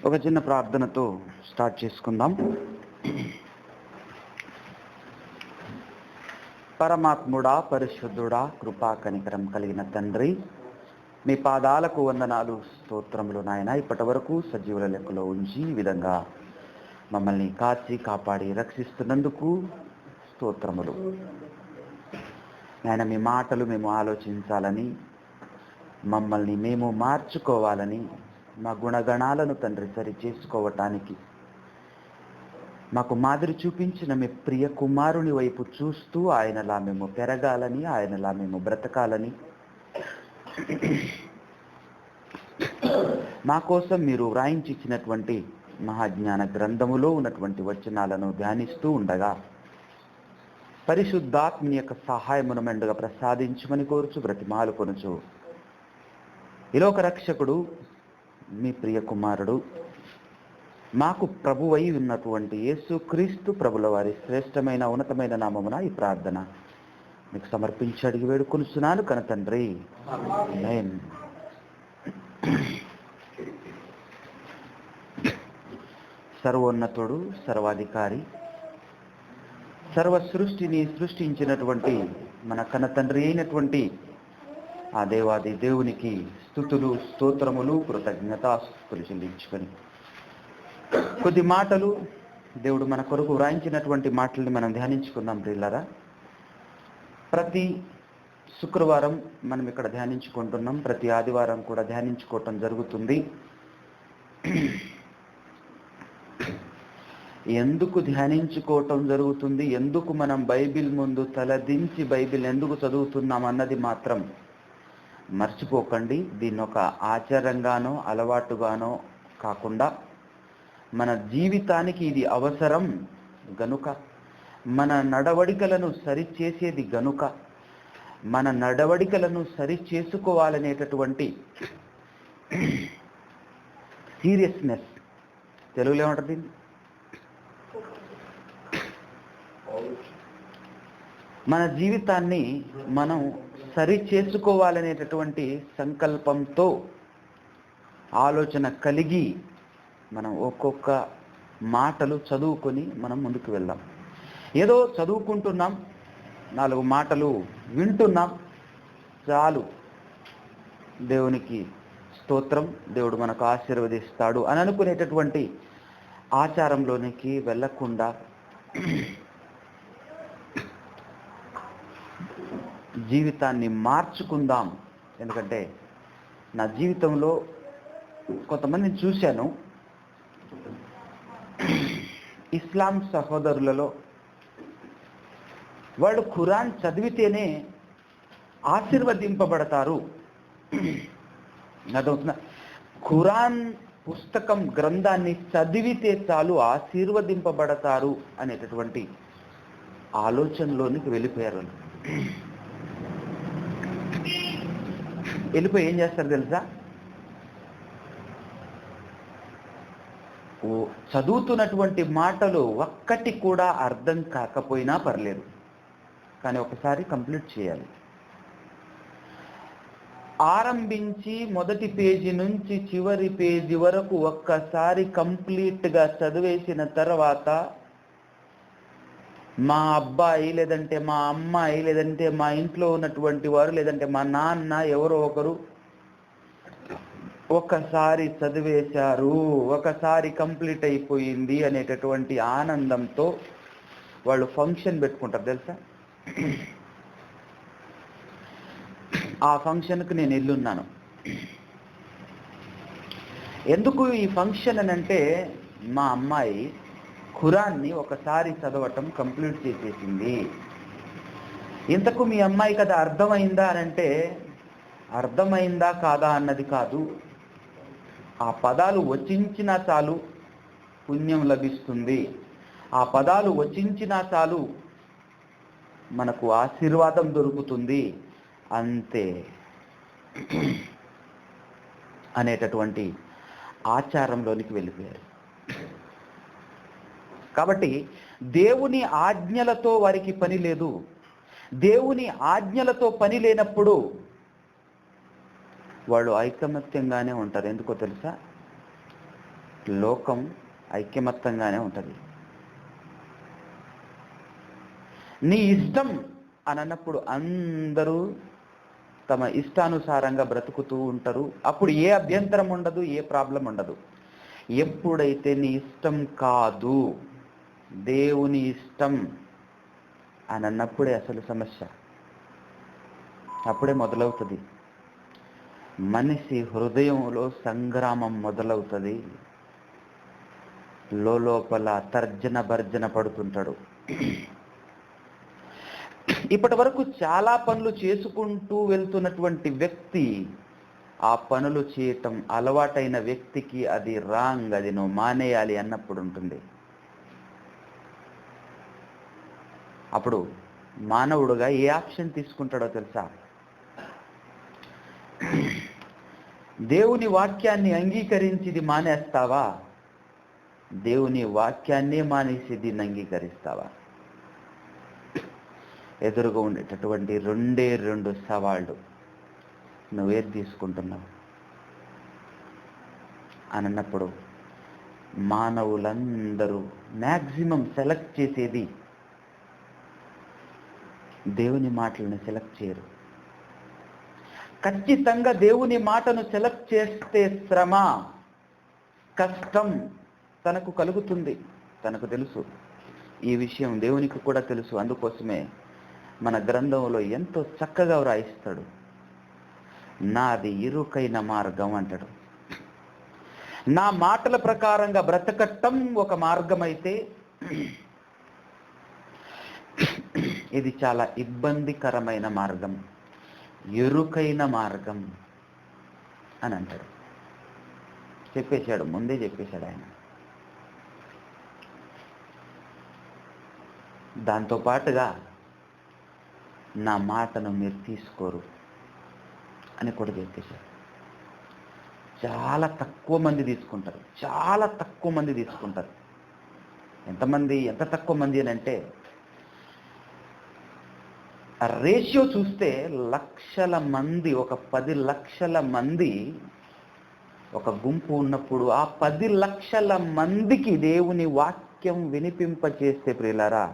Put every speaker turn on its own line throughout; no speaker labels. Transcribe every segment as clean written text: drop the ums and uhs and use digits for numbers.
ఒక చిన్న ప్రార్థనతో స్టార్ట్ చేసుకుందాం. పరమాత్ముడా, పరిశుద్ధుడా, కృపా కనికరం కలిగిన తండ్రి, మీ పాదాలకు వందనాలు, స్తోత్రములు నాయన. ఇప్పటి వరకు సజీవుల లెక్కలో ఉంచి ఈ విధంగా మమ్మల్ని కాచి కాపాడి రక్షిస్తున్నందుకు స్తోత్రములు నాయన. మీ మాటలు మేము ఆలోచించాలని, మమ్మల్ని మేము మార్చుకోవాలని, మా గుణగణాలను తండ్రి సరి చేసుకోవటానికి మాకు మాదిరి చూపించిన మీ ప్రియ కుమారుని వైపు చూస్తూ ఆయనలా మేము పెరగాలని, ఆయనలా మేము బ్రతకాలని, మా కోసం మీరు వ్రాయించి ఇచ్చినటువంటి మహాజ్ఞాన గ్రంథములో ఉన్నటువంటి వచనాలను ధ్యానిస్తూ ఉండగా పరిశుద్ధాత్మని యొక్క సహాయమును మెండుగా ప్రసాదించమని కోరుచు బ్రతిమాలు కొనుచు ఈ లోక రక్షకుడు మీ ప్రియ కుమారుడు మాకు ప్రభువై ఉన్నటువంటి యేసుక్రీస్తు ప్రభుల వారి శ్రేష్టమైన ఉన్నతమైన నామమున ఈ ప్రార్థన మీకు సమర్పించి అడిగి వేడుకొనుచున్నాను కన తండ్రి, ఆమేన్. సర్వోన్నతుడు, సర్వాధికారి, సర్వ సృష్టిని సృష్టించినటువంటి మన కన తండ్రి అయినటువంటి ఆ దేవాది దేవునికి స్తుతులు, స్తోత్రములు, కృతజ్ఞతాస్తుతులు చెల్లించుకొని కొద్ది మాటలు దేవుడు మన కొరకు వ్రాయించినటువంటి మాటల్ని మనం ధ్యానించుకుందాం ప్రియులారా. ప్రతి శుక్రవారం మనం ఇక్కడ ధ్యానించుకుంటున్నాం, ప్రతి ఆదివారం కూడా ధ్యానించుకోవటం జరుగుతుంది. ఎందుకు ధ్యానించుకోవటం జరుగుతుంది, ఎందుకు మనం బైబిల్ ముందు తలదించి బైబిల్ ఎందుకు చదువుతున్నాం అన్నది మాత్రం మర్చిపోకండి. దీన్ని ఒక ఆచారంగానో అలవాటుగానో కాకుండా మన జీవితానికి ఇది అవసరం గనుక, మన నడవడికలను సరిచేసేది గనుక, మన నడవడికలను సరి చేసుకోవాలనేటటువంటి సీరియస్నెస్, తెలుగులో ఏమంటారు దీన్ని, మన జీవితాన్ని మనం సరి చేసుకోవాలనేటటువంటి సంకల్పంతో ఆలోచన కలిగి మనం ఒక్కొక్క మాటలు చదువుకొని మనం ముందుకు వెళ్దాం. ఏదో చదువుకుంటున్నాం, 4 మాటలు వింటున్నాం, చాలు, దేవునికి స్తోత్రం, దేవుడు మనకు ఆశీర్వదిస్తాడు అని అనుకునేటటువంటి ఆచారంలోనికి వెళ్ళకుండా జీవితాన్ని మార్చుకుందాం. ఎందుకంటే నా జీవితంలో కొంతమందిని చూశాను, ఇస్లాం సహోదరులలో వాళ్ళు ఖురాన్ చదివితేనే ఆశీర్వదింపబడతారు. అదవుతున్నా, ఖురాన్ పుస్తకం గ్రంథాన్ని చదివితే చాలు ఆశీర్వదింపబడతారు అనేటటువంటి ఆలోచనలోనికి వెళ్ళిపోయారు. వెళ్ళిపోయి ఏం చేస్తారు తెలుసా, చదువుతున్నటువంటి మాటలు ఒక్కటి కూడా అర్థం కాకపోయినా పర్లేదు, కానీ ఒకసారి కంప్లీట్ చేయాలి. ఆరంభించి మొదటి పేజీ నుంచి చివరి పేజీ వరకు ఒక్కసారి కంప్లీట్గా చదివేసిన తర్వాత మా అబ్బాయి లేదంటే మా అమ్మాయి లేదంటే మా ఇంట్లో ఉన్నటువంటి వారు లేదంటే మా నాన్న ఎవరో ఒకరు ఒకసారి చదివేశారు, ఒకసారి కంప్లీట్ అయిపోయింది అనేటటువంటి ఆనందంతో వాళ్ళు ఫంక్షన్ పెట్టుకుంటారు తెలుసా. ఆ ఫంక్షన్కి నేను వెళ్ళున్నాను. ఎందుకు ఈ ఫంక్షన్ అని అంటే, మా అమ్మాయి ఖురాన్ని ఒకసారి చదవటం కంప్లీట్ చేసేసింది. ఇంతకు మీ అమ్మాయికి అది అర్థమైందా అని అంటే, అర్థమైందా కాదా అన్నది కాదు, ఆ పదాలు వచించినా చాలు పుణ్యం లభిస్తుంది, ఆ పదాలు వచించినా చాలు మనకు ఆశీర్వాదం దొరుకుతుంది, అంతే అనేటటువంటి ఆచారంలోనికి వెళ్ళిపోయారు. కాబట్టి దేవుని ఆజ్ఞలతో వారికి పని లేదు. దేవుని ఆజ్ఞలతో పని లేనప్పుడు వాళ్ళు ఐకమత్యంగానే ఉంటారు. ఎందుకో తెలుసా, లోకం ఐక్యమత్యంగానే ఉంటుంది. నీ ఇష్టం అని అన్నప్పుడు అందరూ తమ ఇష్టానుసారంగా బ్రతుకుతూ ఉంటారు. అప్పుడు ఏ అభ్యంతరం ఉండదు, ఏ ప్రాబ్లం ఉండదు. ఎప్పుడైతే నీ ఇష్టం కాదు, దేవుని ఇష్టం అని అన్నప్పుడే అసలు సమస్య అప్పుడే మొదలవుతుంది. మనిషి హృదయంలో సంగ్రామం మొదలవుతుంది. లోపల తర్జన భర్జన పడుతుంటాడు. ఇప్పటి వరకు చాలా పనులు చేసుకుంటూ వెళ్తున్నటువంటి వ్యక్తి, ఆ పనులు చేయటం అలవాటైన వ్యక్తికి అది రాంగ్, అది నువ్వు మానేయాలి అన్నప్పుడు ఉంటుంది. అప్పుడు మానవుడుగా ఏ ఆప్షన్ తీసుకుంటాడో తెలుసా? దేవుని వాక్యాన్ని అంగీకరించి ఇది మానేస్తావా? దేవుని వాక్యాన్నే మానేసి దీన్ని అంగీకరిస్తావా? ఎదురుగా ఉండేటటువంటి రెండు సవాళ్ళు. నువ్వేది తీసుకుంటున్నావు అని అన్నప్పుడు మానవులందరూ మ్యాక్సిమం సెలెక్ట్ చేసేది దేవుని మాటలను సెలెక్ట్ చేయరు. ఖచ్చితంగా దేవుని మాటను సెలెక్ట్ చేస్తే శ్రమ, కష్టం తనకు కలుగుతుంది. తనకు తెలుసు ఈ విషయం, దేవునికి కూడా తెలుసు. అందుకోసమే మన గ్రంథంలో ఎంతో చక్కగా వ్రాయిస్తాడు. నాది ఇరుకైన మార్గం అంటాడు. నా మాటల ప్రకారంగా బ్రతకటం ఒక మార్గం అయితే, ఇది చాలా ఇబ్బందికరమైన మార్గం, ఇరుకైన మార్గం అని అంటాడు. చెప్పేశాడు, ముందే చెప్పేశాడు ఆయన. దాంతో పాటుగా నా మాటను మీరు తీసుకోరు అని కూడా చెప్పేశాడు. చాలా తక్కువ మంది తీసుకుంటారు, చాలా తక్కువ మంది తీసుకుంటారు. ఎంత తక్కువ మంది అని అంటే, ఆ రేషియో చూస్తే లక్షల మంది, ఒక 10 లక్షల మంది ఒక గుంపు ఉన్నప్పుడు ఆ 10 లక్షల మందికి దేవుని వాక్యం వినిపింపచేస్తే ప్రియులారా,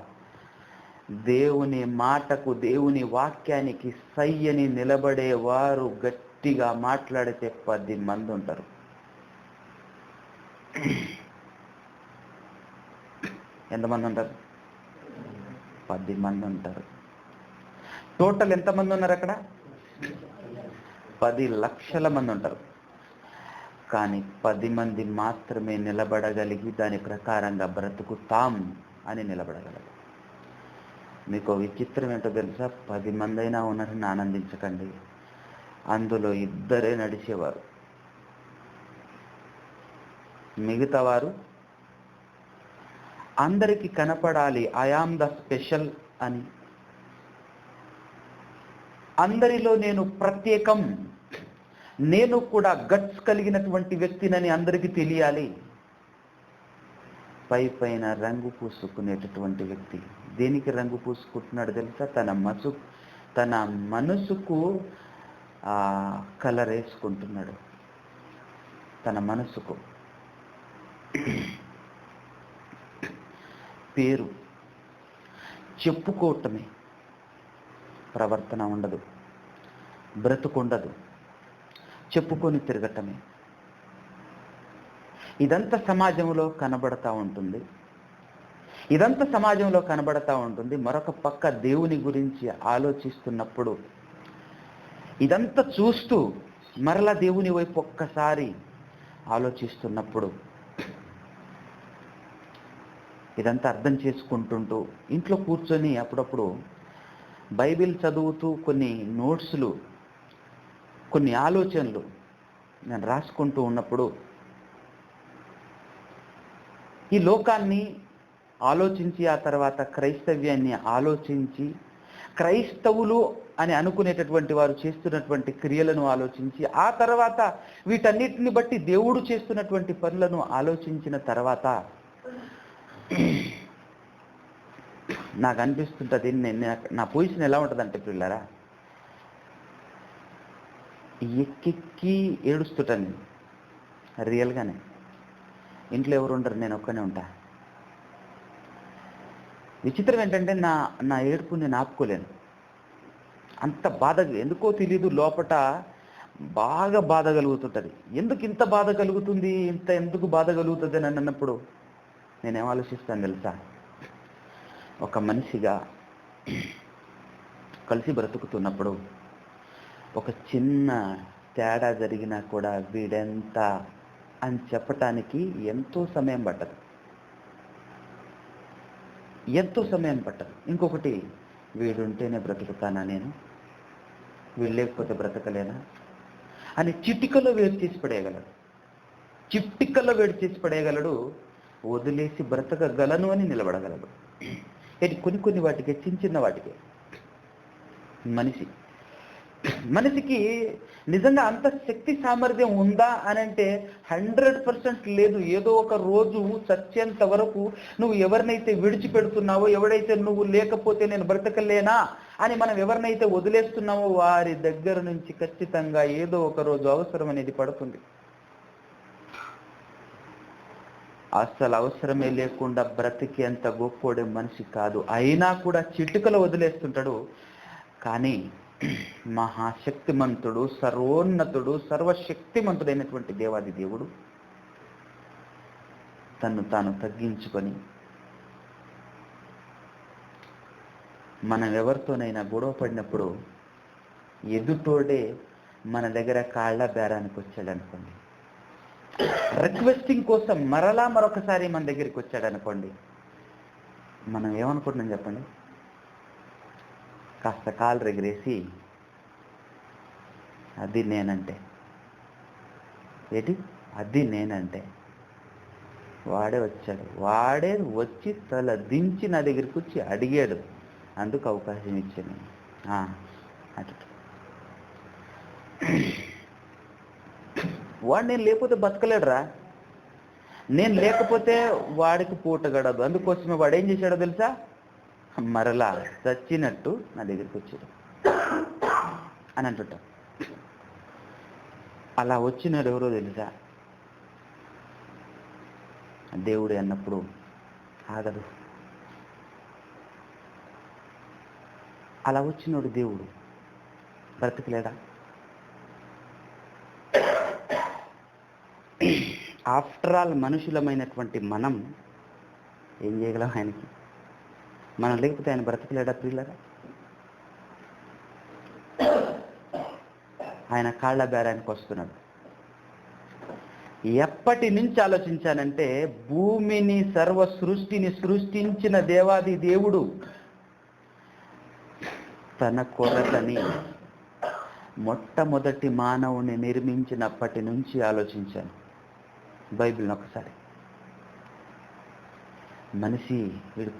దేవుని మాటకు, దేవుని వాక్యానికి సై అని నిలబడేవారు గట్టిగా మాట్లాడితే 10 మంది ఉంటారు. ఎంతమంది ఉంటారు? 10 మంది ఉంటారు. టోటల్ ఎంతమంది ఉన్నారు అక్కడ? 10 లక్షల మంది ఉంటారు. కానీ 10 మంది మాత్రమే నిలబడగలిగి దాని ప్రకారంగా బ్రతుకుతాం అని నిలబడగలరు. మీకు విచిత్రం ఏంటో తెలుసా? 10 మంది అయినా ఉన్నారని ఆనందించకండి. అందులో 2 నడిచేవారు, మిగతా వారు అందరికీ కనపడాలి ఐ యామ్ ద స్పెషల్ అని, అందరిలో నేను ప్రత్యేకం, నేను కూడా గట్స్ కలిగినటువంటి వ్యక్తినని అందరికీ తెలియాలి. పైన రంగు పూసుకునేటటువంటి వ్యక్తి దేనికి రంగు పూసుకుంటున్నాడు తెలుసా? తన మనసుకు కలర్ వేసుకుంటున్నాడు. తన మనసుకు పేరు చెప్పుకోవటమే, ప్రవర్తన ఉండదు, బ్రతుకుండదు, చెప్పుకొని తిరగటమే. ఇదంతా సమాజంలో కనబడతా ఉంటుంది. మరొక పక్క దేవుని గురించి ఆలోచిస్తున్నప్పుడు, ఇదంతా చూస్తూ మరలా దేవుని వైపు ఒక్కసారి ఆలోచిస్తున్నప్పుడు, ఇదంతా అర్థం చేసుకుంటుంటూ ఇంట్లో కూర్చొని అప్పుడప్పుడు బైబిల్ చదువుతూ కొన్ని నోట్స్లు, కొన్ని ఆలోచనలు నేను రాసుకుంటూ ఉన్నప్పుడు, ఈ లోకాన్ని ఆలోచించి, ఆ తర్వాత క్రైస్తవ్యాన్ని ఆలోచించి, క్రైస్తవులు అని అనుకునేటటువంటి వారు చేస్తున్నటువంటి క్రియలను ఆలోచించి, ఆ తర్వాత వీటన్నిటిని బట్టి దేవుడు చేస్తున్నటువంటి పనులను ఆలోచించిన తర్వాత నాకు అనిపిస్తుంటుంది, నా పొజిషన్ ఎలా ఉంటుందంటే పిల్లరా, ఎక్కెక్కి ఏడుస్తుంటాను రియల్గానే. ఇంట్లో ఎవరు ఉండరు, నేను ఒక్కనే ఉంటా. విచిత్రం ఏంటంటే నా ఏడుపు నేను ఆపుకోలేను. అంత బాధ, ఎందుకో తెలీదు, లోపట బాగా బాధ కలుగుతుంటుంది. ఎందుకు ఇంత బాధ కలుగుతుంది, ఎందుకు బాధ కలుగుతుంది అని అన్నప్పుడు నేనేం ఆలోచిస్తాను తెలుసా? ఒక మనిషిగా కలిసి బ్రతుకుతున్నప్పుడు ఒక చిన్న తేడా జరిగినా కూడా వీడెంత అని చెప్పటానికి ఎంతో సమయం పట్టదు. ఇంకొకటి, వీడుంటేనే బ్రతుకుతానా నేను, వీడు లేకపోతే బ్రతకలేనా అని చిటికలో వేడి చేసి పడేయగలడు. వదిలేసి బ్రతకగలను అని నిలబడగలడు. కొన్ని వాటికి, చిన్న వాటికి మనిషికి నిజంగా అంత శక్తి సామర్థ్యం ఉందా అని అంటే 100% లేదు. ఏదో ఒక రోజు చచ్చేంత వరకు నువ్వు ఎవరినైతే విడిచిపెడుతున్నావో, ఎవడైతే నువ్వు లేకపోతే నేను బ్రతకలేనా అని మనం ఎవరినైతే వదిలేస్తున్నామో వారి దగ్గర నుంచి ఖచ్చితంగా ఏదో ఒక రోజు అవసరం అనేది పడుతుంది. అసలు అవసరమే లేకుండా బ్రతికేంత గొప్పోడే మనిషి కాదు. అయినా కూడా చిటికలో వదిలేస్తుంటాడు. కానీ మహాశక్తిమంతుడు, సర్వోన్నతుడు, సర్వశక్తిమంతుడైనటువంటి దేవాది దేవుడు తన్ను తాను తగ్గించుకొని మనం ఎవరితోనైనా గొడవ పడినప్పుడు ఎదుటోడే మన దగ్గర కాళ్ళ బేరానికి వచ్చాడు అనుకోండి, రిక్వెస్టింగ్ కోసం మరొకసారి మన దగ్గరికి వచ్చాడు అనుకోండి, మనం ఏమనుకుంటున్నాం చెప్పండి? కాస్త కాలు రెగిరేసి అది నేనంటే వాడే వచ్చి తల దించి నా దగ్గరికి వచ్చి అడిగాడు, అందుకు అవకాశం ఇచ్చాను అటు. వాడు నేను లేకపోతే బతకలేడురా, నేను లేకపోతే వాడికి పూట గడదు. అందుకోసమే వాడు ఏం చేశాడో తెలుసా? మరలా చచ్చినట్టు నా దగ్గరికి వచ్చాడు అని అంటుంటా. అలా వచ్చినాడు ఎవరో తెలుసా? దేవుడు అన్నప్పుడు ఆగదు. అలా వచ్చినోడు దేవుడు బ్రతకలేడా? ఆఫ్టర్ ఆల్ మనుషులమైనటువంటి మనం ఏం చేయగలం ఆయనకి? మనం లేకపోతే ఆయన బ్రతకలేడా? ప్రియులారా, ఆయన కాళ్ళ బేరానికి వస్తున్నాడు. ఎప్పటి నుంచి ఆలోచించానంటే, భూమిని, సర్వ సృష్టిని సృష్టించిన దేవాది దేవుడు తన కొరతని మొట్టమొదటి మానవుని నిర్మించినప్పటి నుంచి ఆలోచించాను. బైబిల్ని ఒకసారి, మనిషి వీడి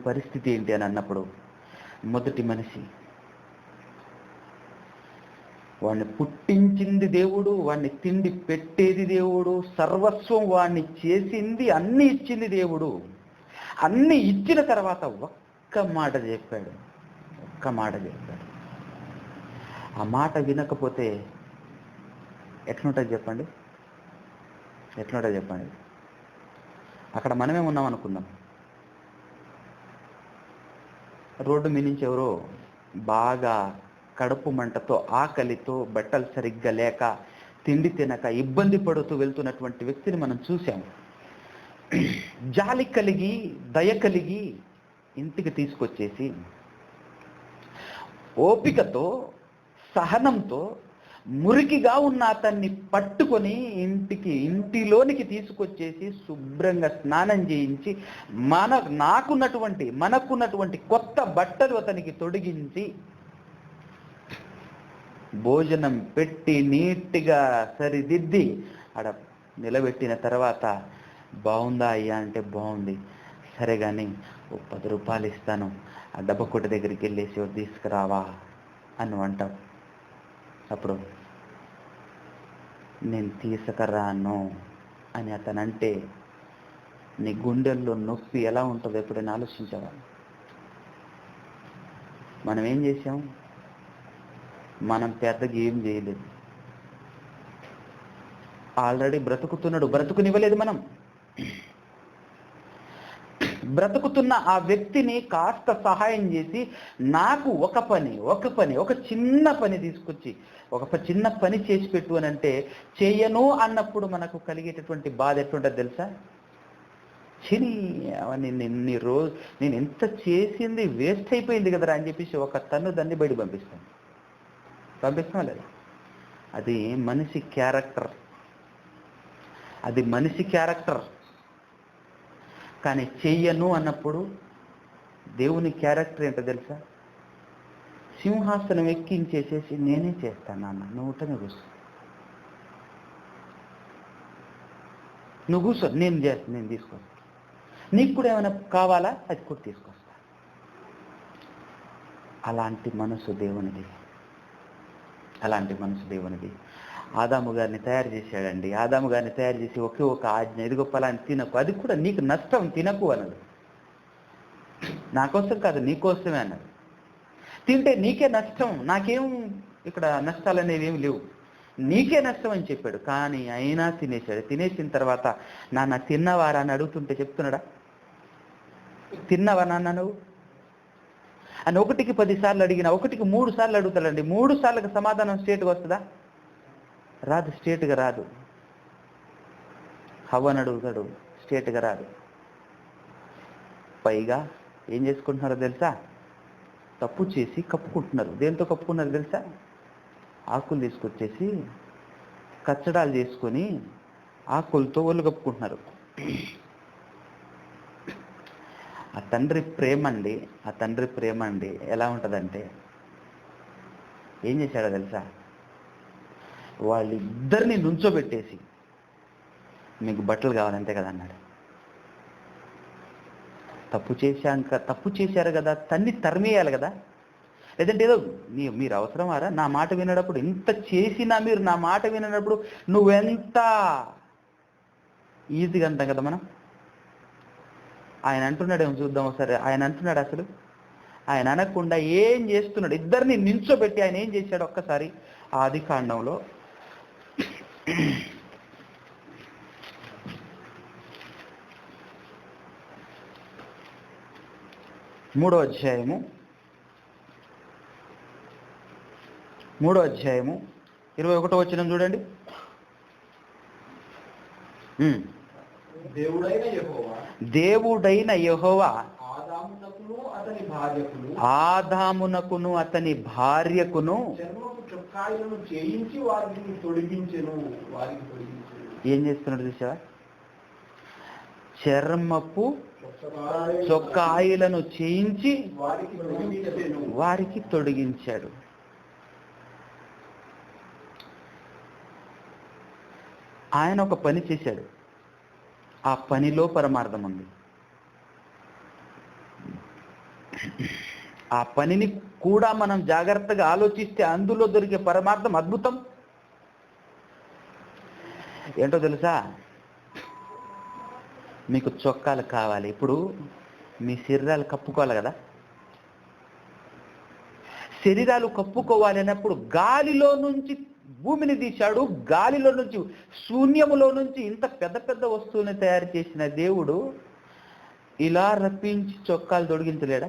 పరిస్థితి ఏంటి అని అన్నప్పుడు, మొదటి మనిషి, వాడిని పుట్టించింది దేవుడు, వాడిని తిండి పెట్టేది దేవుడు, సర్వస్వం వాడిని చేసింది, అన్ని ఇచ్చింది దేవుడు. అన్ని ఇచ్చిన తర్వాత ఒక్క మాట చెప్పాడు. ఆ మాట వినకపోతే ఎట్లుంటుంది చెప్పండి? అక్కడ మనమే ఉన్నాం అనుకుందాం. రోడ్డు మీ నుంచి ఎవరో బాగా కడుపు మంటతో, ఆకలితో, బట్టలు సరిగ్గా లేక, తిండి తినక ఇబ్బంది పడుతూ వెళ్తున్నటువంటి వ్యక్తిని మనం చూసాము. జాలి కలిగి, దయ కలిగి ఇంటికి తీసుకొచ్చేసి ఓపికతో, సహనంతో మురికిగా ఉన్న అతన్ని పట్టుకొని ఇంటిలోనికి తీసుకొచ్చేసి శుభ్రంగా స్నానం చేయించి మనకున్నటువంటి కొత్త బట్టలు అతనికి తొడిగించి భోజనం పెట్టి నీట్గా సరిదిద్ది ఆడ నిలబెట్టిన తర్వాత, బాగుందా అయ్యా అంటే బాగుంది, సరే కానీ ఓ 10 రూపాయలు ఇస్తాను, ఆ డబ్బా కొట్టు దగ్గరికి వెళ్ళేసి తీసుకురావా అని అంటావు. అప్పుడు నేను తీసుకురాను అని అతనంటే నీ గుండెల్లో నొప్పి ఎలా ఉంటుందో ఎప్పుడైనా ఆలోచించావా? మనం ఏం చేసాం? మనం పెద్దగా ఏం చేయలేదు. ఆల్రెడీ బ్రతుకుతున్నాడు, బ్రతుకునివ్వలేదు మనం. బ్రతుకుతున్న ఆ వ్యక్తిని కాస్త సహాయం చేసి నాకు ఒక చిన్న పని తీసుకొచ్చి చిన్న పని చేసి పెట్టు అని అంటే చేయను అన్నప్పుడు మనకు కలిగేటటువంటి బాధ ఎట్లుంటుంది తెలుసా? చిని ఎన్ని రోజు నేను ఎంత చేసింది వేస్ట్ అయిపోయింది కదరా అని చెప్పేసి ఒక తన్ను దాన్ని బయట పంపిస్తాం లేదా? అది మనిషి క్యారెక్టర్, కానీ చెయ్యను అన్నప్పుడు దేవుని క్యారెక్టర్ ఏంటో తెలుసా? సింహాసనం ఎక్కించేసేసి నేనే చేస్తాను నాన్న, నువ్వు కూర్చో, నేను తీసుకొస్తాను. నీకు కూడా ఏమైనా కావాలా, అది కూడా తీసుకొస్తా. అలాంటి మనసు దేవునిది. ఆదాము గారిని తయారు చేశాడండి. ఆదాము గారిని తయారు చేసి ఒకే ఒక ఆజ్ఞ, ఇదిగో ఫలాన్ని తినకు, అది కూడా నీకు నష్టం, తినకు అన్నాడు. నా కోసం కాదు, నీకోసమే అన్నాడు. తింటే నీకే నష్టం, నాకేం ఇక్కడ నష్టాలు అనేవి ఏమి లేవు, నీకే నష్టం అని చెప్పాడు. కానీ అయినా తినేశాడు. తినేసిన తర్వాత నాన్న తిన్నవారా అని అడుగుతుంటే చెప్తున్నాడా? తిన్నవా నాన్న నువ్వు అని 1కి 10 సార్లు అడిగినా 1కి 3 సార్లు అడుగుతాడండి. 3 సార్లకు సమాధానం స్ట్రేట్గా వస్తుందా? రాదు, స్ట్రేట్గా రాదు. హవ్వని అడుగుతాడు, స్ట్రేట్గా రాదు. పైగా ఏం చేసుకుంటున్నారో తెలుసా? తప్పు చేసి కప్పుకుంటున్నారు. దేంతో కప్పుకున్నారు తెలుసా? ఆకులు తీసుకొచ్చేసి కచ్చడాలు చేసుకొని ఆకులతో ఒళ్ళు కప్పుకుంటున్నారు. ఆ తండ్రి ప్రేమ అండి ఎలా ఉంటుందంటే, ఏం చేశాడో తెలుసా? వాళ్ళిద్దరిని నుంచోబెట్టేసి మీకు బట్టలు కావాలంతే కదా అన్నాడు. తప్పు చేశారు కదా, తరిమేయాలి కదా. లేదంటే ఏదో మీరు అవసరమారా నా మాట వినప్పుడు, ఇంత చేసినా మీరు నా మాట వినప్పుడు నువ్వెంత ఈజీగా అంటాం కదా మనం. ఆయన అంటున్నాడేమో చూద్దాం ఒకసారి. ఆయన అంటున్నాడు, అసలు ఆయన అనకుండా ఏం చేస్తున్నాడు? ఇద్దరిని నించోబెట్టి ఆయన ఏం చేశాడు ఒక్కసారి ఆదికాండంలో 3వ అధ్యాయము 21వ వచనం చూడండి. దేవుడైన యెహోవా ఆదామునకును అతని భార్యకును ఏం చేస్తున్నాడు చూసావా? చర్మపు చొక్కాయిలను చేయించి వారికి తొడిగించాడు. ఆయన ఒక పని చేశాడు, ఆ పనిలో పరమార్థం ఉంది. ఆ పనిని కూడా మనం జాగ్రత్తగా ఆలోచిస్తే అందులో దొరికే పరమార్థం అద్భుతం. ఏంటో తెలుసా? మీకు చొక్కాలు కావాలి, ఇప్పుడు మీ శరీరాలు కప్పుకోవాలి కదా. శరీరాలు కప్పుకోవాలి అన్నప్పుడు గాలిలో నుంచి భూమిని తీశాడు, గాలిలో నుంచి శూన్యములో నుంచి ఇంత పెద్ద పెద్ద వస్తువుని తయారు చేసిన దేవుడు ఇలా రప్పించి చొక్కాలు తొడిగించలేడా?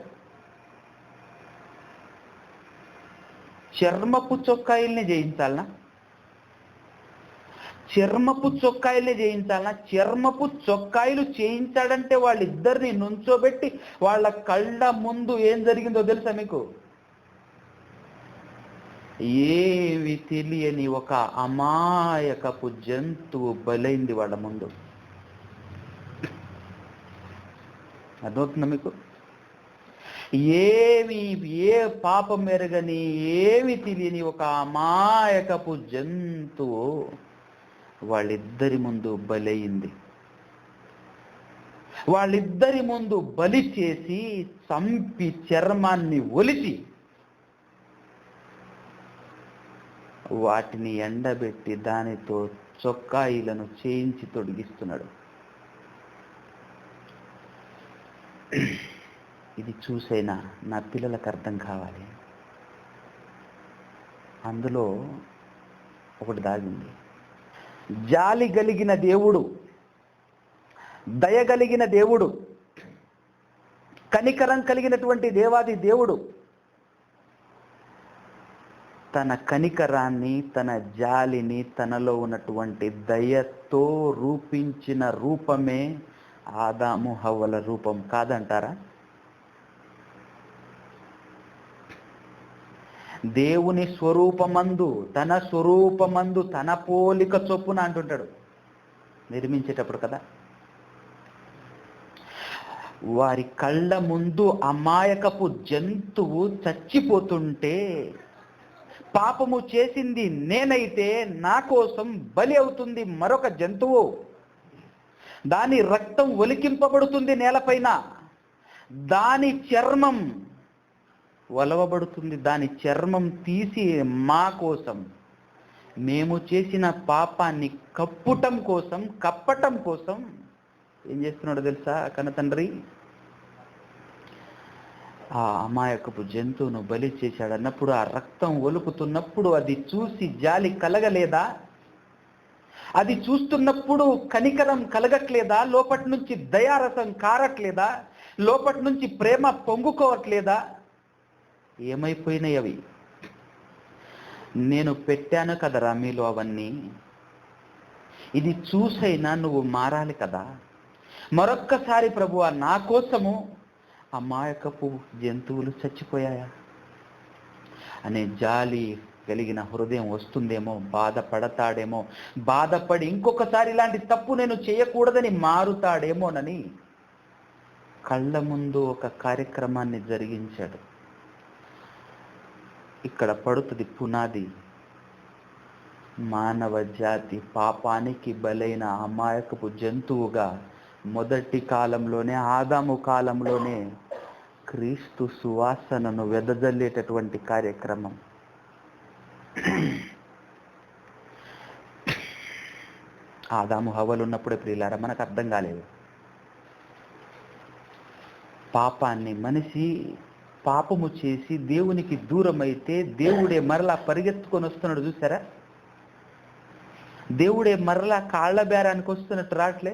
చర్మపు చొక్కాయిల్ని జయించాలనా? చర్మపు చొక్కాయిలు చేయించాడంటే వాళ్ళిద్దరిని నుంచోబెట్టి వాళ్ళ కళ్ళ ముందు ఏం జరిగిందో తెలుసా మీకు? ఏవి తెలియని ఒక అమాయకపు జంతువు బలైంది వాళ్ళ ముందు. అర్థమవుతుందా మీకు? ఏ పాపం ఎరగని, ఏమి తెలియని ఒక అమాయకపు జంతువు వాళ్ళిద్దరి ముందు బలైంది. వాళ్ళిద్దరి ముందు బలి చేసి చంపి చర్మాన్ని ఒలిచి వాటిని ఎండబెట్టి దానితో చొక్కాయిలను చేయించి తొడిగిస్తున్నాడు. ఇది చూసైనా నా పిల్లలకు అర్థం కావాలి. అందులో ఒకటి దాగింది. జాలి కలిగిన దేవుడు, దయగలిగిన దేవుడు, కనికరం కలిగినటువంటి దేవాది దేవుడు తన కనికరాన్ని, తన జాలిని, తనలో ఉన్నటువంటి దయతో రూపించిన రూపమే ఆదాము హవ్వల రూపం కాదంటారా? దేవుని స్వరూపమందు, తన స్వరూపమందు, తన పోలిక చొప్పున అంటుంటాడు నిర్మించేటప్పుడు కదా. వారి కళ్ళ ముందు అమాయకపు జంతువు చచ్చిపోతుంటే, పాపము చేసింది నేనైతే నా కోసం బలి అవుతుంది మరొక జంతువు, దాని రక్తం ఒలికింపబడుతుంది నేలపైన, దాని చర్మం ఒలవబడుతుంది, దాని చర్మం తీసి మా కోసం, మేము చేసిన పాపాన్ని కప్పటం కోసం ఏం చేస్తున్నాడో తెలుసా కన్న తండ్రి? ఆ అమాయకపు జంతువును బలి చేశాడు అన్నప్పుడు, ఆ రక్తం ఒలుకుతున్నప్పుడు అది చూసి జాలి కలగలేదా? అది చూస్తున్నప్పుడు కనికరం కలగట్లేదా? లోపటి నుంచి దయారసం కారట్లేదా? లోపటి నుంచి ప్రేమ పొంగుకోవట్లేదా? ఏమైపోయినాయి అవి? నేను పెట్టాను కదరా మీలో అవన్నీ, ఇది చూసైనా నువ్వు మారాలి కదా. మరొక్కసారి ప్రభువా నా కోసము అమాయకపు జంతువులు చచ్చిపోయాయా అనే జాలి కలిగిన హృదయం వస్తుందేమో, బాధపడతాడేమో, బాధపడి ఇంకొకసారి ఇలాంటి తప్పు నేను చేయకూడదని మారుతాడేమోనని కళ్ళ ముందు ఒక కార్యక్రమాన్ని జరిగించాడు. ఇక్కడ పడుతుంది పునాది. మానవ జాతి పాపానికి బలైన అమాయకపు జంతువుగా మొదటి కాలంలోనే, ఆదాము కాలంలోనే క్రీస్తు సువాసనను వెదజల్లేటటువంటి కార్యక్రమం. ఆదాము హవ్వలు ఉన్నప్పుడే ప్రియులారా మనకు అర్థం కాలేదు. పాపాన్ని మనిషి పాపము చేసి దేవునికి దూరమైతే దేవుడే మరలా పరిగెత్తుకొని వస్తున్నాడు చూసారా? దేవుడే మరలా కాళ్ళ బేరానికి వస్తున్నట్టు రావట్లే,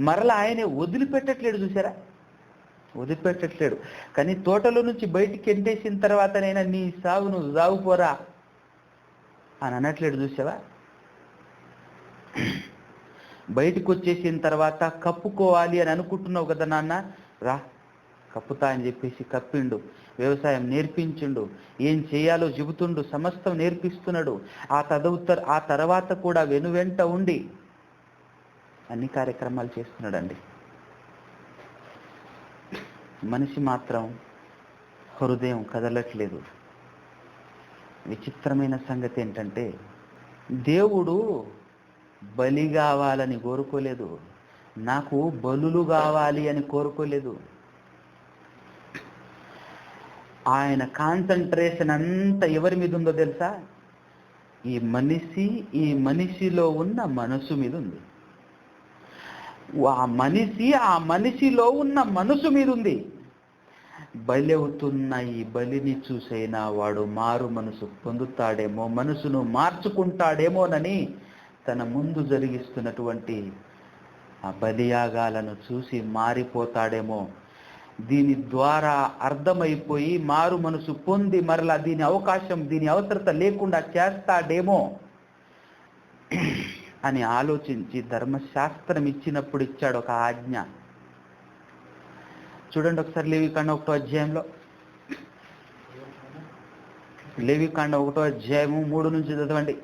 మరలా ఆయనే వదిలిపెట్టట్లేడు చూసారా? వదిలిపెట్టట్లేడు. కానీ తోటలో నుంచి బయటికి ఎంటేసిన తర్వాతనైనా నీ సాగు నువ్వు సాగుపోరా అని అనట్లేడు చూసావా? బయటకు వచ్చేసిన తర్వాత కప్పుకోవాలి అని అనుకుంటున్నావు కదా నాన్న, రా కప్పుతా అని చెప్పేసి కప్పిండు. వ్యవసాయం నేర్పించిండు, ఏం చేయాలో చెబుతుండు, సమస్తం నేర్పిస్తున్నాడు. ఆ తర్వాత కూడా వెనువెంట ఉండి అన్ని కార్యక్రమాలు చేస్తున్నాడండి. మనిషి మాత్రం హృదయం కదలట్లేదు. విచిత్రమైన సంగతి ఏంటంటే, దేవుడు బలి కావాలని కోరుకోలేదు, నాకు బలులు కావాలి అని కోరుకోలేదు. ఆయన కాన్సంట్రేషన్ అంతా ఎవరి మీద ఉందో తెలుసా? ఈ మనిషిలో ఉన్న మనసు మీద ఉంది. ఆ మనిషిలో ఉన్న మనసు మీద ఉంది. బలి అవుతున్న ఈ బలిని చూసైనా వాడు మారు మనసు పొందుతాడేమో, మనసును మార్చుకుంటాడేమోనని తన ముందు జరిగిస్తున్నటువంటి ఆ బలియాగాలను చూసి మారిపోతాడేమో, దీని ద్వారా అర్థమైపోయి మారు మనసు పొంది మరలా దీని అవసరత లేకుండా చేస్తాడేమో అని ఆలోచించి ధర్మశాస్త్రం ఇచ్చినప్పుడు ఇచ్చాడు ఒక ఆజ్ఞ. చూడండి ఒకసారి లేవికాండం 1వ అధ్యాయంలో, లేవికాండం 1వ అధ్యాయము 3 నుంచి చదవండి.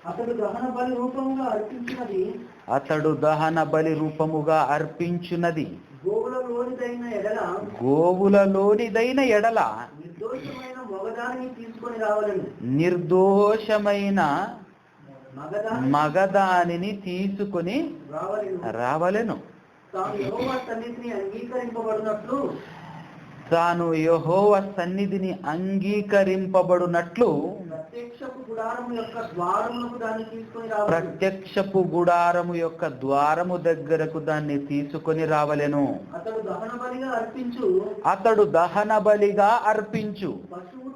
అతడు దహన బలి రూపముగా అర్పించున్నది
గోవులలోనిదైన ఎడల నిర్దోషమైన మగదానిని తీసుకొని రావలెను. తాను యెహోవా సన్నిధిని అంగీకరింపబడునట్లు ప్రత్యక్షపు గుడారము యొక్క ద్వారము దగ్గరకు దాన్ని తీసుకొని రావలెను. అతడు దహన బలిగా అర్పించు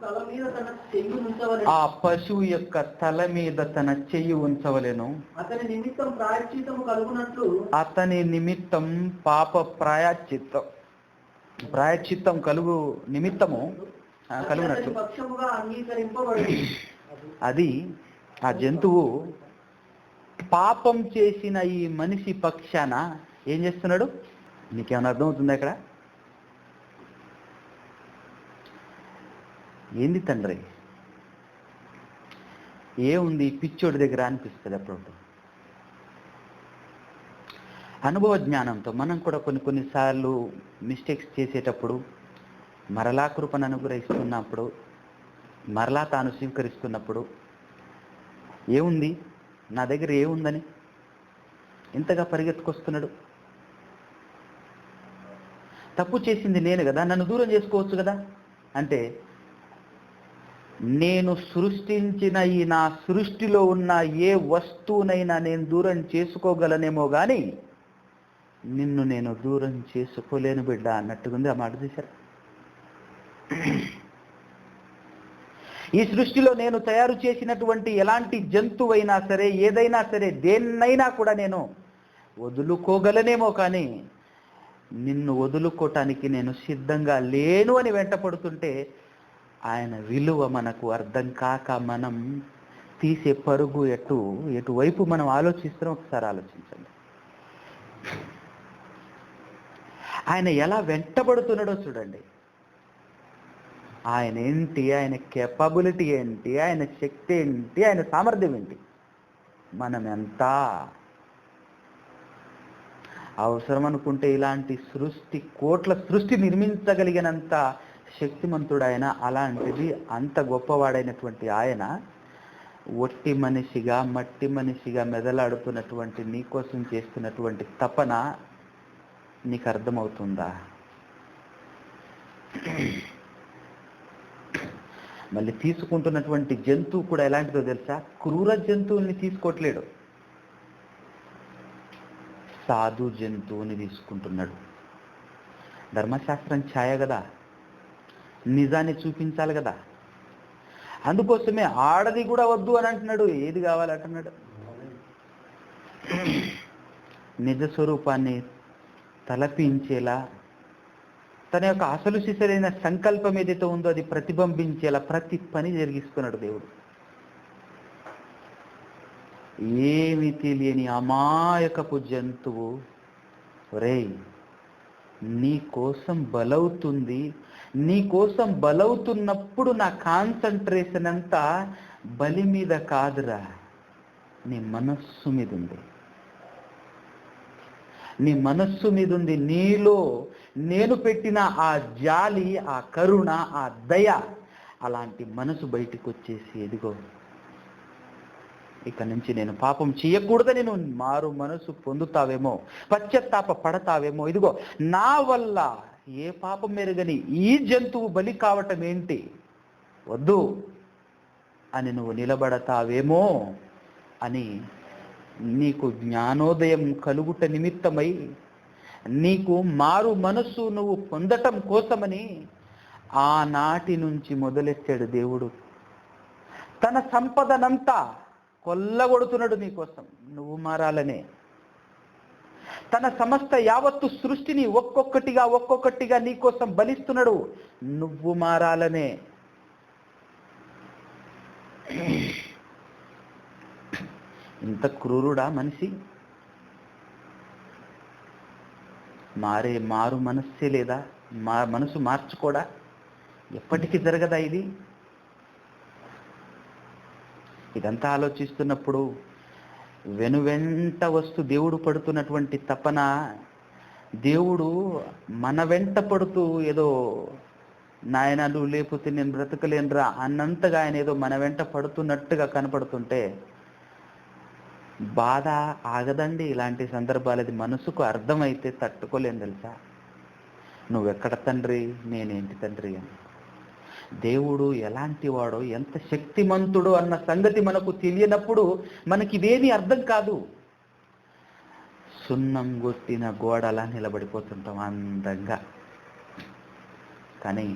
తల మీద తన చెయ్యి ఉంచవలెను.
ఆ పశువు యొక్క తల మీద తన చెయ్యి ఉంచవలెను.
అతని నిమిత్తం ప్రాయశ్చిత్తము కలుగునట్లు
అతని నిమిత్తం పాప ప్రాయశ్చిత్తం కలుగు నిమిత్తము కలుగునట్లు
అతని పక్షముగా అంగీకరింపబడు.
అది ఆ జంతువు పాపం చేసిన ఈ మనిషి పక్షాన ఏం చేస్తున్నాడు? నీకేమైనా అర్థమవుతుందా ఇక్కడ? ఏంది తండ్రి, ఏముంది పిచ్చోడి దగ్గర అనిపిస్తుంది అప్పుడు. అనుభవ జ్ఞానంతో మనం కూడా కొన్నిసార్లు మిస్టేక్స్ చేసేటప్పుడు, మరలా కృపను అనుగ్రహిస్తున్నప్పుడు, మరలా తాను స్వీకరిస్తున్నప్పుడు, ఏముంది నా దగ్గర ఏముందని ఇంతగా పరిగెత్తుకొస్తున్నాడు? తప్పు చేసింది నేను కదా, నన్ను దూరం చేసుకోవచ్చు కదా అంటే, నేను సృష్టించిన ఈ నా సృష్టిలో ఉన్న ఏ వస్తువునైనా నేను దూరం చేసుకోగలనేమో కానీ నిన్ను నేను దూరం చేసుకోలేను బిడ్డ అన్నట్టుగుంది ఆ మాట. చూశారు? ఈ సృష్టిలో నేను తయారు చేసినటువంటి ఎలాంటి జంతువైనా సరే, ఏదైనా సరే, దేన్నైనా కూడా నేను వదులుకోగలనేమో కానీ నిన్ను వదులుకోవటానికి నేను సిద్ధంగా లేను అని వెంటపడుతుంటే ఆయన విలువ మనకు అర్థం కాక మనం తీసే పరుగు ఎటువైపు మనం ఆలోచిస్తున్నాం ఒకసారి ఆలోచించండి. ఆయన ఎలా వెంటబడుతున్నాడో చూడండి. ఆయన ఏంటి, ఆయన కేపబిలిటీ ఏంటి, ఆయన శక్తి ఏంటి, ఆయన సామర్థ్యం ఏంటి, మనం ఎంత అవసరం అనుకుంటే ఇలాంటి కోట్ల సృష్టి నిర్మించగలిగినంత శక్తిమంతుడు ఆయన. అలాంటిది అంత గొప్పవాడైనటువంటి ఆయన ఒట్టి మనిషిగా, మట్టి మనిషిగా మెదలాడుతున్నటువంటి నీకోసం చేస్తున్నటువంటి తపన నీకు అర్థమవుతుందా? మళ్ళీ తీసుకుంటున్నటువంటి జంతువు కూడా ఎలాంటిదో తెలుసా? క్రూర జంతువుల్ని తీసుకోవట్లేడు, సాధు జంతువుని తీసుకుంటున్నాడు. ధర్మశాస్త్రం ఛాయ కదా, నిజాన్ని చూపించాలి కదా. అందుకోసమే ఆడది కూడా వద్దు అని అంటున్నాడు. ఏది కావాలంటున్నాడు? నిజ స్వరూపాన్ని తలపించేలా, తన యొక్క అసలు సిసలైన సంకల్పం ఏదైతే ఉందో అది ప్రతిబింబించేలా ప్రతి పని జరిగిస్తున్నాడు దేవుడు. ఏమి తెలియని అమాయకపు జంతువు రేయ్ నీ కోసం బలవుతుంది. నీ కోసం బలవుతున్నప్పుడు నా కాన్సంట్రేషన్ అంతా బలి మీద కాదురా, నీ మనస్సు మీద ఉంది. నీ మనస్సు మీద ఉంది. నీలో నేను పెట్టిన ఆ జాలి, ఆ కరుణ, ఆ దయ, అలాంటి మనసు బయటికి వచ్చేసి ఎదిగో ఇక నుంచి నేను పాపం చేయకూడదని నువ్వు మారు మనసు పొందుతావేమో, పశ్చాత్తాప పడతావేమో. ఇదిగో నా వల్ల ఏ పాపం మెరుగని ఈ జంతువు బలి కావటం ఏంటి, వద్దు అని నువ్వు నిలబడతావేమో అని నీకు జ్ఞానోదయం కలుగుట నిమిత్తమై, నీకు మారు మనస్సు నువ్వు పొందటం కోసమని ఆనాటి నుంచి మొదలెట్టాడు దేవుడు. తన సంపదనంతా కొల్లగొడుతున్నాడు నీకోసం, నువ్వు మారాలనే. తన సమస్త యావత్తు సృష్టిని ఒక్కొక్కటిగా నీకోసం బలిస్తున్నాడు, నువ్వు మారాలనే. ఇంత క్రూరుడా మనిషి? మారు మనస్సే లేదా? మనసు మార్చుకోడా? ఎప్పటికీ జరగదా ఇది? ఇదంతా ఆలోచిస్తున్నప్పుడు వెనువెంట వస్తూ దేవుడు పడుతున్నటువంటి తపన, దేవుడు మన వెంట పడుతూ ఏదో నాయన నువ్వు లేకపోతే నేను బ్రతకలేనురా అన్నంతగా ఆయన ఏదో మన వెంట పడుతున్నట్టుగా కనపడుతుంటే బాధ ఆగదండి. ఇలాంటి సందర్భాలు అది మనసుకు అర్థమైతే తట్టుకోలేను తెలుసా. నువ్వెక్కడ తండ్రి, నేనేంటి తండ్రి అని. దేవుడు ఎలాంటి వాడో, ఎంత శక్తిమంతుడో అన్న సంగతి మనకు తెలియనప్పుడు మనకి ఇవేమీ అర్థం కాదు. సున్నం కొట్టిన గోడలా నిలబడిపోతుంటాం అందంగా. కానీ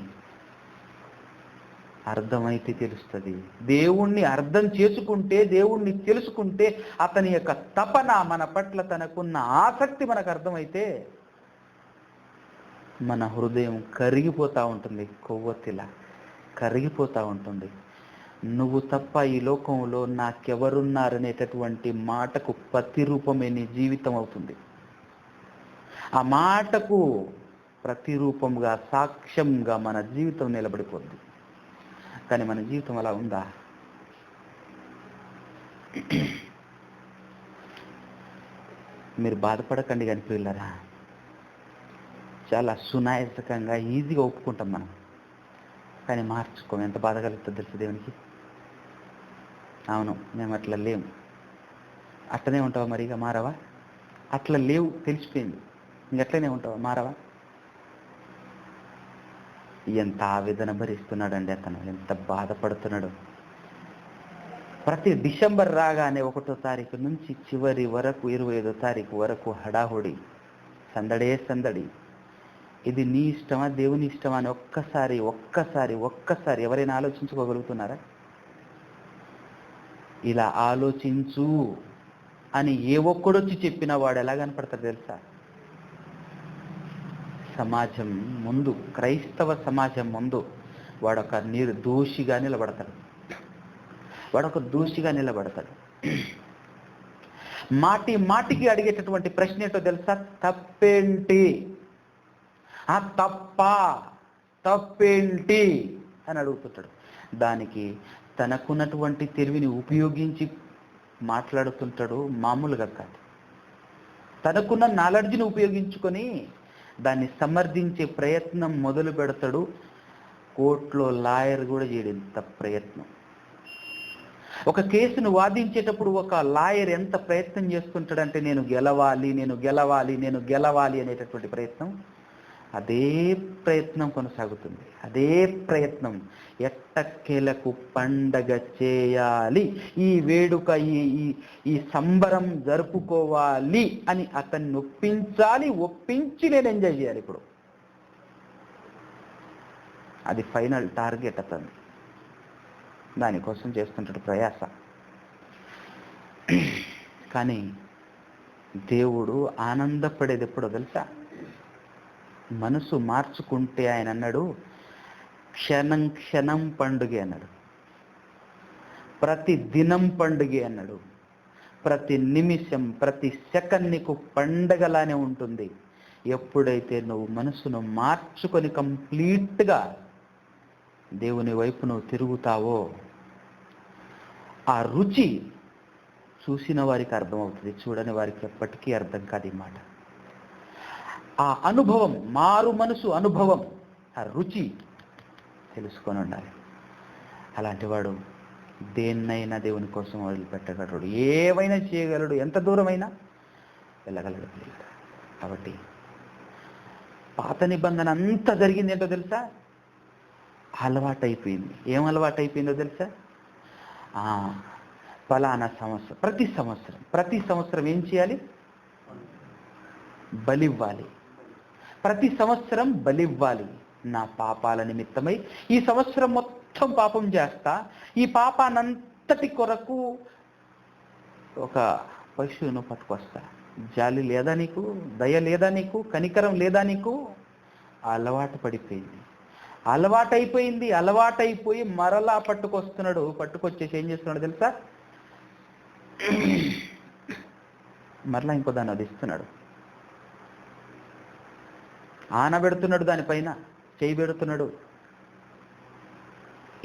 అర్థమైతే తెలుస్తుంది. దేవుణ్ణి అర్థం చేసుకుంటే, దేవుణ్ణి తెలుసుకుంటే, అతని యొక్క తపన మన పట్ల తనకున్న ఆసక్తి మనకు అర్థమైతే మన హృదయం కరిగిపోతూ ఉంటుంది, కొవ్వొత్తిలా కరిగిపోతూ ఉంటుంది. నువ్వు తప్ప ఈ లోకంలో నాకెవరున్నారనేటటువంటి మాటకు ప్రతిరూపమే నీ జీవితం అవుతుంది. ఆ మాటకు ప్రతిరూపంగా, సాక్ష్యంగా మన జీవితం నిలబడిపోతుంది. కానీ మన జీవితం అలా ఉందా? మీరు బాధపడకండి కానీ ప్రియులారా, చాలా సునాయాసకంగా ఈజీగా ఒప్పుకుంటాం మనం, కానీ మార్చుకోం. ఎంత బాధ కలుగుతుంది తెలుసు దేవునికి. అవును, మేము అట్లా లేము. అట్లనే ఉంటావా? మరి ఇక మారవా? అట్లా లేవు, తెలిసిపోయింది. ఇంకట్లనే ఉంటావా? మారవా? ఎంత ఆవేదన భరిస్తున్నాడండి అతను, ఎంత బాధపడుతున్నాడు. ప్రతి డిసెంబర్ రాగానే 1వ తారీఖు నుంచి చివరి వరకు 25వ తారీఖు వరకు హడాహుడి, సందడే సందడి. ఇది నీ ఇష్టమా దేవుని ఇష్టమా అని ఒక్కసారి ఎవరైనా ఆలోచించుకోగలుగుతున్నారా? ఇలా ఆలోచించు అని ఏ ఒక్కడొచ్చి చెప్పినా వాడు ఎలా కనపడతాడు తెలుసా? సమాజం ముందు, క్రైస్తవ సమాజం ముందు వాడొక నిర్దోషిగా నిలబడతాడు. మాటికి అడిగేటటువంటి ప్రశ్న ఏంటో తెలుసా? తప్పేంటి? ఆ తప్పేంటి అని అడుగుతుంటాడు. దానికి తనకున్నటువంటి తెలివిని ఉపయోగించి మాట్లాడుతుంటాడు, మామూలుగా కాదు. తనకున్న నాలెడ్జ్ని ఉపయోగించుకొని దాన్ని సమర్థించే ప్రయత్నం మొదలు పెడతాడు. కోర్టులో లాయర్ కూడా చేయడంత ప్రయత్నం. ఒక కేసును వాదించేటప్పుడు ఒక లాయర్ ఎంత ప్రయత్నం చేస్తుంటాడంటే, నేను గెలవాలి అనేటటువంటి ప్రయత్నం. అదే ప్రయత్నం కొనసాగుతుంది. అదే ప్రయత్నం. ఎట్టకేలకు పండగ చేయాలి, ఈ వేడుక, ఈ సంబరం జరుపుకోవాలి అని అతన్ని ఒప్పించి నేను ఎంజాయ్ చేయాలి. ఇప్పుడు అది ఫైనల్ టార్గెట్ అతను. దానికోసం చేస్తుంటాడు ప్రయాస. కానీ దేవుడు ఆనందపడేది ఎప్పుడో తెలుసా? మనసు మార్చుకుంటే. ఆయన అన్నాడు, క్షణం క్షణం పండుగే అన్నాడు, ప్రతి దినం పండుగే అన్నాడు, ప్రతి నిమిషం, ప్రతి సెకండ్ నీకు పండగలానే ఉంటుంది. ఎప్పుడైతే నువ్వు మనసును మార్చుకొని కంప్లీట్గా దేవుని వైపు నువ్వు తిరుగుతావో, ఆ రుచి చూసిన వారికి అర్థమవుతుంది, చూడని వారికి ఎప్పటికీ అర్థం కాదు ఈ మాట. ఆ అనుభవం, మారు మనసు అనుభవం, ఆ రుచి తెలుసుకొని ఉండాలి. అలాంటి వాడు దేన్నైనా దేవుని కోసం వదిలిపెట్టగలడు, ఏమైనా చేయగలడు, ఎంత దూరమైనా వెళ్ళగలడు. కాబట్టి పాత నిబంధన అంతా జరిగింది ఏంటో తెలుసా? అలవాటైపోయింది. ఏం అలవాటైపోయిందో తెలుసా? ఫలానా సంవత్సరం, ప్రతి సంవత్సరం ఏం చేయాలి? బలివ్వాలి. ప్రతి సంవత్సరం బలివ్వాలి. నా పాపాల నిమిత్తమై ఈ సంవత్సరం మొత్తం పాపం చేస్తా, ఈ పాపానంతటి కొరకు ఒక పశువును పట్టుకొస్తా. జాలి లేదా నీకు? దయ లేదా నీకు? కనికరం లేదా నీకు? అలవాటైపోయి మరలా పట్టుకొచ్చేసి ఏం చేస్తున్నాడు తెలుసా? మరలా ఇంకో దాన్ని అది ఇస్తున్నాడు, ఆనబెడుతున్నాడు, దానిపైన చేయి పెడుతున్నాడు.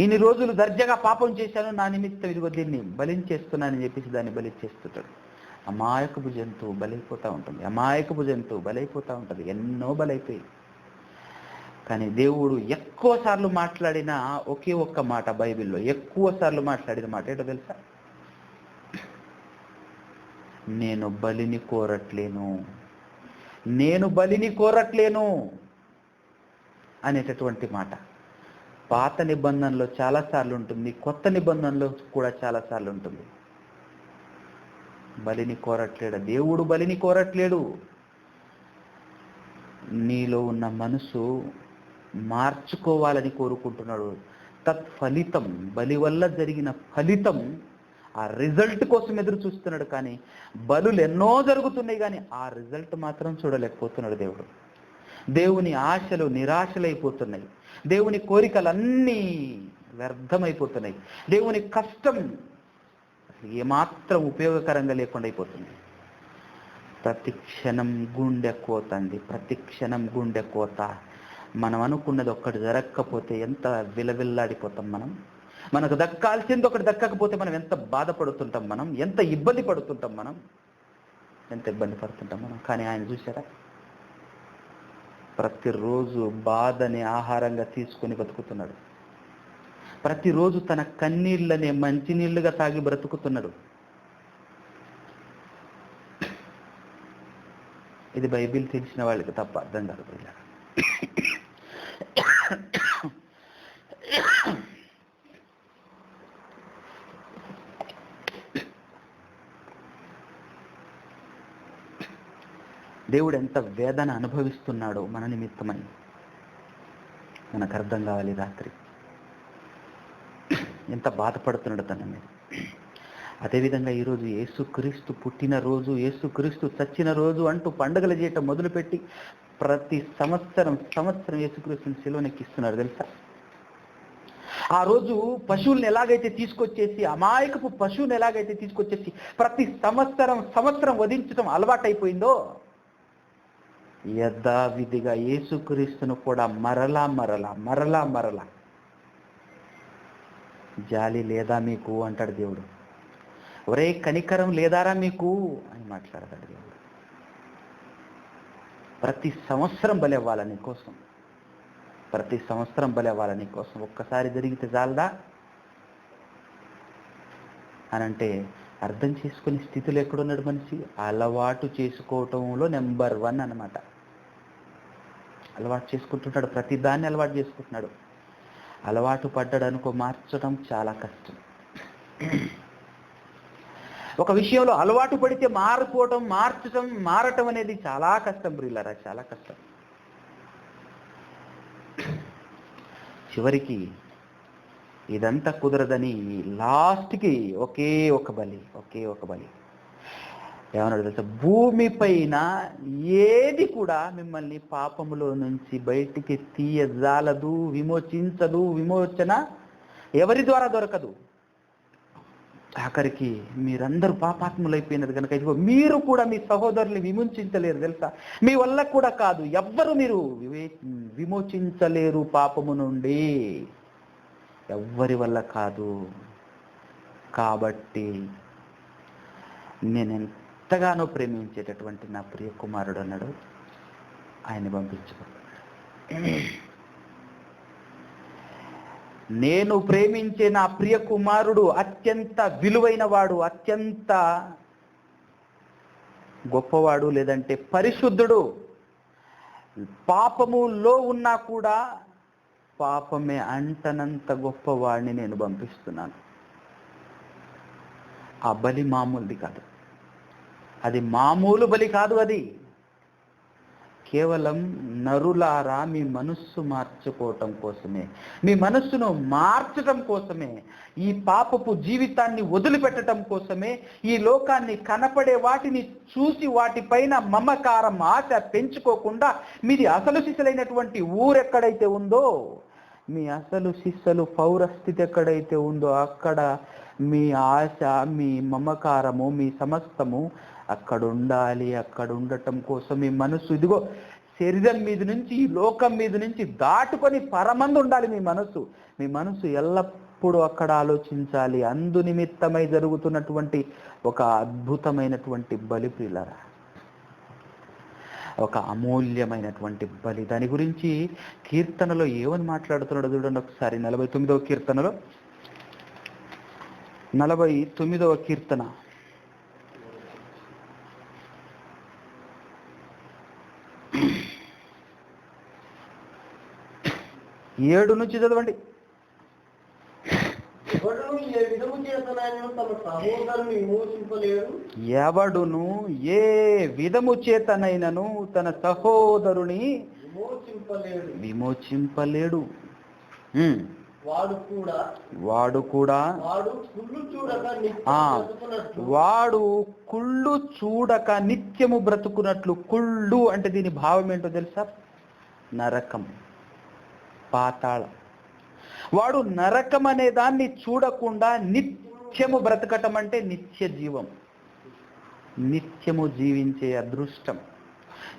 ఇన్ని రోజులు దర్జాగా పాపం చేశాను, నా నిమిత్తం ఇదిగో దీన్ని బలించేస్తున్నానని చెప్పేసి దాన్ని బలిచ్చేస్తుంటాడు. అమాయకపు జంతువు బలైపోతూ ఉంటుంది. ఎన్నో బలైపోయి. కానీ దేవుడు ఎక్కువ సార్లు మాట్లాడిన ఒకే ఒక్క మాట, బైబిల్లో ఎక్కువ సార్లు మాట్లాడిన మాట ఏంటో తెలుసా? నేను బలిని కోరట్లేను అనేటటువంటి మాట. పాత నిబంధనలో చాలాసార్లు ఉంటుంది, కొత్త నిబంధనలో కూడా చాలాసార్లు ఉంటుంది. దేవుడు బలిని కోరట్లేడు. నీలో ఉన్న మనసు మార్చుకోవాలని కోరుకుంటున్నాడు. తత్ఫలితం, బలి వల్ల జరిగిన ఫలితం, ఆ రిజల్ట్ కోసం ఎదురు చూస్తున్నాడు. కానీ బలులు ఎన్నో జరుగుతున్నాయి కానీ ఆ రిజల్ట్ మాత్రం చూడలేకపోతున్నాడు దేవుడు. దేవుని ఆశలు నిరాశలైపోతున్నాయి, దేవుని కోరికలన్నీ వ్యర్థమైపోతున్నాయి, దేవుని కష్టం ఏమాత్రం ఉపయోగకరంగా లేకుండా అయిపోతుంది. ప్రతి క్షణం గుండె కోత అండి, ప్రతి క్షణం గుండె కోత. మనం అనుకున్నది ఒక్కటి జరగకపోతే ఎంత విలవిల్లాడిపోతాం మనం. మనకు దక్కాల్సింది ఒకటి దక్కకపోతే మనం ఎంత బాధపడుతుంటాం, మనం ఎంత ఇబ్బంది పడుతుంటాం, ఎంత ఇబ్బంది పడుతుంటాం మనం. కానీ ఆయన చూసారా, ప్రతిరోజు బాధని ఆహారంగా తీసుకొని బతుకుతున్నాడు. ప్రతిరోజు తన కన్నీళ్ళనే మంచినీళ్ళుగా తాగి బ్రతుకుతున్నాడు. ఇది బైబిల్ తెలిసిన వాళ్ళకి తప్ప అర్థం కాదు. దేవుడు ఎంత వేదన అనుభవిస్తున్నాడో మన నిమిత్తమై మనకు అర్థం కావాలి. రాత్రి ఎంత బాధపడుతున్నాడు తన మీద. అదేవిధంగా ఈరోజు యేసుక్రీస్తు పుట్టినరోజు, యేసుక్రీస్తు చచ్చిన రోజు అంటూ పండుగలు చేయటం మొదలుపెట్టి ప్రతి సంవత్సరం యేసుక్రీస్తుని సిలువనెక్కిస్తున్నారు తెలుసా. ఆ రోజు పశువుల్ని ఎలాగైతే తీసుకొచ్చేసి, అమాయకపు పశువుని ఎలాగైతే తీసుకొచ్చేసి ప్రతి సంవత్సరం వధించడం అలవాటైపోయిందో, యథావిధిగా యేసుక్రీస్తును కూడా మరలా జాలి లేదా మీకు అంటాడు దేవుడు. ఒరే కనికరం లేదారా మీకు అని మాట్లాడతాడు దేవుడు. ప్రతి సంవత్సరం బలవ్వాలని కోసం, ఒక్కసారి జరిగితే చాలదా అని అంటే అర్థం చేసుకునే స్థితిలో ఎక్కడున్నాడు మనిషి. అలవాటు చేసుకోవటంలో నెంబర్ 1 అన్నమాట. అలవాటు చేసుకుంటున్నాడు, ప్రతి దాన్ని అలవాటు చేసుకుంటున్నాడు. అలవాటు పడ్డాడు అనుకో, మార్చడం చాలా కష్టం. ఒక విషయంలో అలవాటు పడితే మారటం అనేది చాలా కష్టం ప్రియులారా, చాలా కష్టం. చివరికి ఇదంతా కుదరదని లాస్ట్కి ఒకే ఒక బలి ఏమన్నాడు తెలుసా, భూమిపైన ఏది కూడా మిమ్మల్ని పాపములో నుంచి బయటికి తీయజాలదు, విమోచించదు. విమోచన ఎవరి ద్వారా దొరకదు. ఆఖరికి మీరందరూ పాపాత్ములైపోయినారు కనుక ఇదిగో మీరు కూడా మీ సహోదరుని విమోచించలేరు తెలుసా. మీ వల్ల కూడా కాదు, ఎవ్వరు మీరు విమోచించలేరు పాపము నుండి, ఎవ్వరి వల్ల కాదు. కాబట్టి నేను ఎంతగానో ప్రేమించేటటువంటి నా ప్రియ కుమారుడు అన్నాడు, ఆయన పంపించుకున్నాడు. నేను ప్రేమించే నా ప్రియ కుమారుడు అత్యంత విలువైన వాడు, అత్యంత గొప్పవాడు, లేదంటే పరిశుద్ధుడు. పాపములో ఉన్నా కూడా పాపమే అంటనంత గొప్పవాడిని నేను పంపిస్తున్నాను. ఆ బలి మామూలుది కాదు, అది మామూలు బలి కాదు. అది కేవలం నరులారా మీ మనస్సు మార్చుకోవటం కోసమే, మీ మనస్సును మార్చటం కోసమే, ఈ పాపపు జీవితాన్ని వదిలిపెట్టడం కోసమే, ఈ లోకాన్ని కనపడే వాటిని చూసి వాటిపైన మమకారం ఆశ పెంచుకోకుండా మీది అసలు సిసలైనటువంటి ఊరెక్కడైతే ఉందో, మీ అసలు సిస్సలు పౌరస్థితి ఎక్కడైతే ఉందో అక్కడ మీ ఆశ, మీ మమకారము, మీ సమస్తము అక్కడ ఉండాలి. అక్కడ ఉండటం కోసం మీ మనసు ఇదిగో శరీరం మీద నుంచి, ఈ లోకం మీద నుంచి దాటుకొని పరమందు ఉండాలి. మీ మనసు ఎల్లప్పుడూ అక్కడ ఆలోచించాలి. అందు నిమిత్తమై జరుగుతున్నటువంటి ఒక అద్భుతమైనటువంటి బలి ప్రియులారా, ఒక అమూల్యమైనటువంటి బలి. దాని గురించి కీర్తనలో ఏమని మాట్లాడుతున్నాడో చూడండి ఒకసారి. 49వ కీర్తనలో, 49వ కీర్తన 7 నుంచి చదవండి.
ఎవడును ఏ విధము చేతనైనను తన సహోదరుని
విమోచింపలేడు.
వాడు కూడా
వాడు కూడా
వాడు కుళ్ళు చూడక
ఆ,
నిత్యం బ్రతుకున్నట్లు
వాడు కుళ్ళు చూడక నిత్యము బ్రతుకున్నట్లు. కుళ్ళు అంటే దీని భావం ఏంటో తెలుసా? నరకం, పాతాళం. వాడు నరకం అనే దాన్ని చూడకుండా నిత్యము బ్రతకటం అంటే నిత్య జీవం, నిత్యము జీవించే అదృష్టం,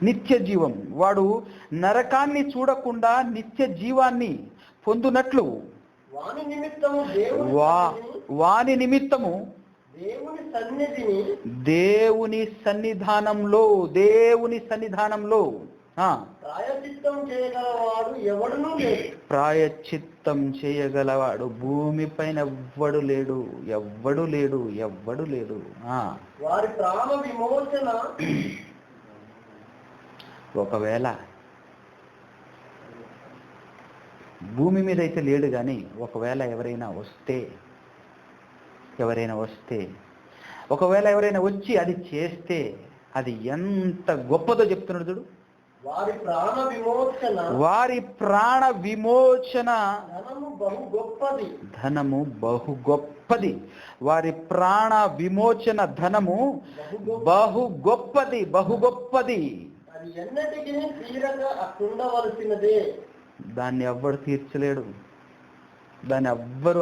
నిత్య జీవం. వాడు నరకాన్ని చూడకుండా నిత్య జీవాన్ని పొందునట్లు
వాని నిమిత్తము
వాని నిమిత్తము
దేవుని సన్నిధిని
దేవుని సన్నిధానంలో
ప్రాయశ్చిత్తం చేయగలవాడు ఎవడునూ లేడు.
ప్రాయశ్చిత్తం చేయగలవాడు భూమిపైన ఎవ్వడు లేడు, ఎవ్వడు లేడు, ఎవ్వడు లేడు.
వారి ప్రాణ విమోచన
ఒకవేళ భూమి మీద అయితే లేడు, కానీ ఒకవేళ ఎవరైనా వచ్చి అది చేస్తే అది ఎంత గొప్పదో చెప్తున్నాడు చూడు.
వారి ప్రాణ విమోచన ధనము బహు గొప్పది.
వారి ప్రాణ విమోచన ధనము బహు గొప్పది.
అది ఎన్నటికీ తీరక అట్లుండవలసినదే.
దాన్ని ఎవ్వరు తీర్చలేడు,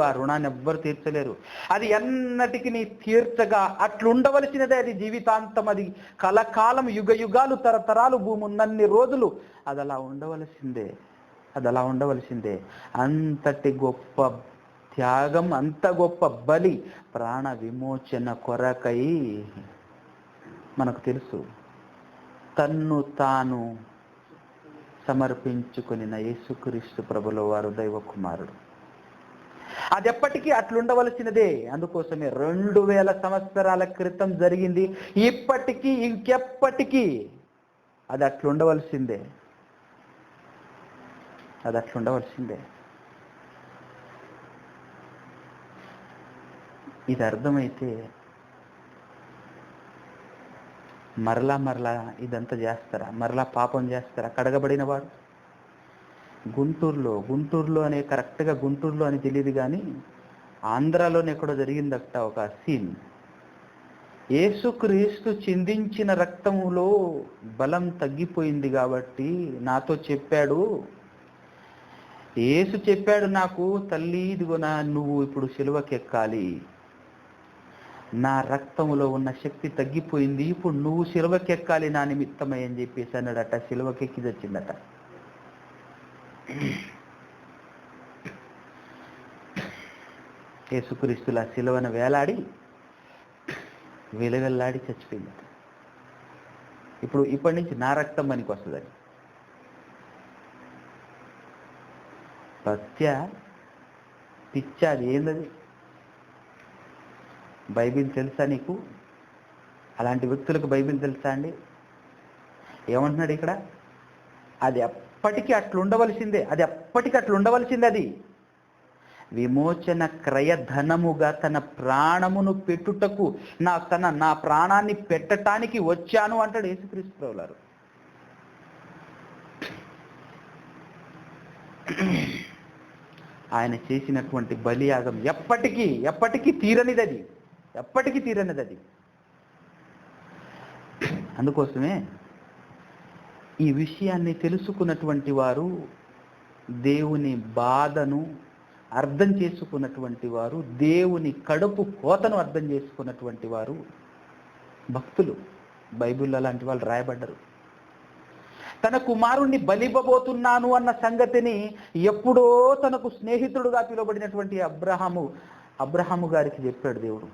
ఆ రుణాన్ని ఎవ్వరు తీర్చలేరు. అది ఎన్నటికి తీర్చగా అట్లుండవలసినదే. అది జీవితాంతం, అది కలకాలం, యుగ యుగాలు, తరతరాలు, భూమి ఉన్నన్ని రోజులు అది అలా ఉండవలసిందే. అంతటి గొప్ప త్యాగం, అంత గొప్ప బలి ప్రాణ విమోచన కొరకై మనకు తెలుసు. తన్ను తాను సమర్పించుకుని యేసుక్రీస్తు ప్రభుల వారు దైవ కుమారుడు. అది ఎప్పటికీ అట్లుండవలసినదే. అందుకోసమే 2000 సంవత్సరాల క్రితం జరిగింది, ఇప్పటికీ ఇంకెప్పటికీ అది అట్లుండవలసిందే. ఇది అర్థమైతే మరలా ఇదంతా చేస్తారా? మరలా పాపం చేస్తారా? కడగబడిన వాడు గుంటూరులో అనే, కరెక్ట్గా గుంటూరులో అని తెలియదు కానీ ఆంధ్రాలోనే ఎక్కడో జరిగిందట ఒక సీన్. యేసుక్రీస్తు చిందించిన రక్తములో బలం తగ్గిపోయింది కాబట్టి నాతో చెప్పాడు, యేసు చెప్పాడు నాకు, తల్లి ఇదిగోనా నువ్వు ఇప్పుడు సిలువకెక్కాలి, నా రక్తములో ఉన్న శక్తి తగ్గిపోయింది, ఇప్పుడు నువ్వు సిలువకెక్కాలి నా నిమిత్తమై అని చెప్పేసి అన్నాడట. సిలువకెక్కి తెచ్చిందట. యేసుక్రీస్తుల సిలువను వేలాడి వెలవెల్లాడి చచ్చిపోయిందట. ఇప్పటి నుంచి నా రక్తం పనికి వస్తుందని. భక్త్య పిచ్చ, అది ఏందది? బైబిల్ తెలుసా నీకు? అలాంటి వ్యక్తులకు బైబిల్ తెలుసా అండి? ఏమంటున్నాడు ఇక్కడ? అది ఎప్పటికీ అట్లుండవలసిందే. అది విమోచన క్రయధనముగా తన ప్రాణమును పెట్టుటకు నా ప్రాణాన్ని పెట్టటానికి వచ్చాను అంటాడు యేసుక్రీస్తు ప్రభువారు. ఆయన చేసినటువంటి బలియాగం ఎప్పటికీ తీరనిదది. అందుకోసమే ఈ విషయాన్ని తెలుసుకున్నటువంటి వారు, దేవుని బాధను అర్థం చేసుకున్నటువంటి వారు, దేవుని కడుపు కోతను అర్థం చేసుకున్నటువంటి వారు భక్తులు. బైబిల్లో అలాంటి వాళ్ళు రాయబడ్డరు. తన కుమారుణ్ణి బలివ్వబోతున్నాను అన్న సంగతిని ఎప్పుడో తనకు స్నేహితుడుగా పిలువబడినటువంటి అబ్రహాము గారికి చెప్పాడు దేవుడు.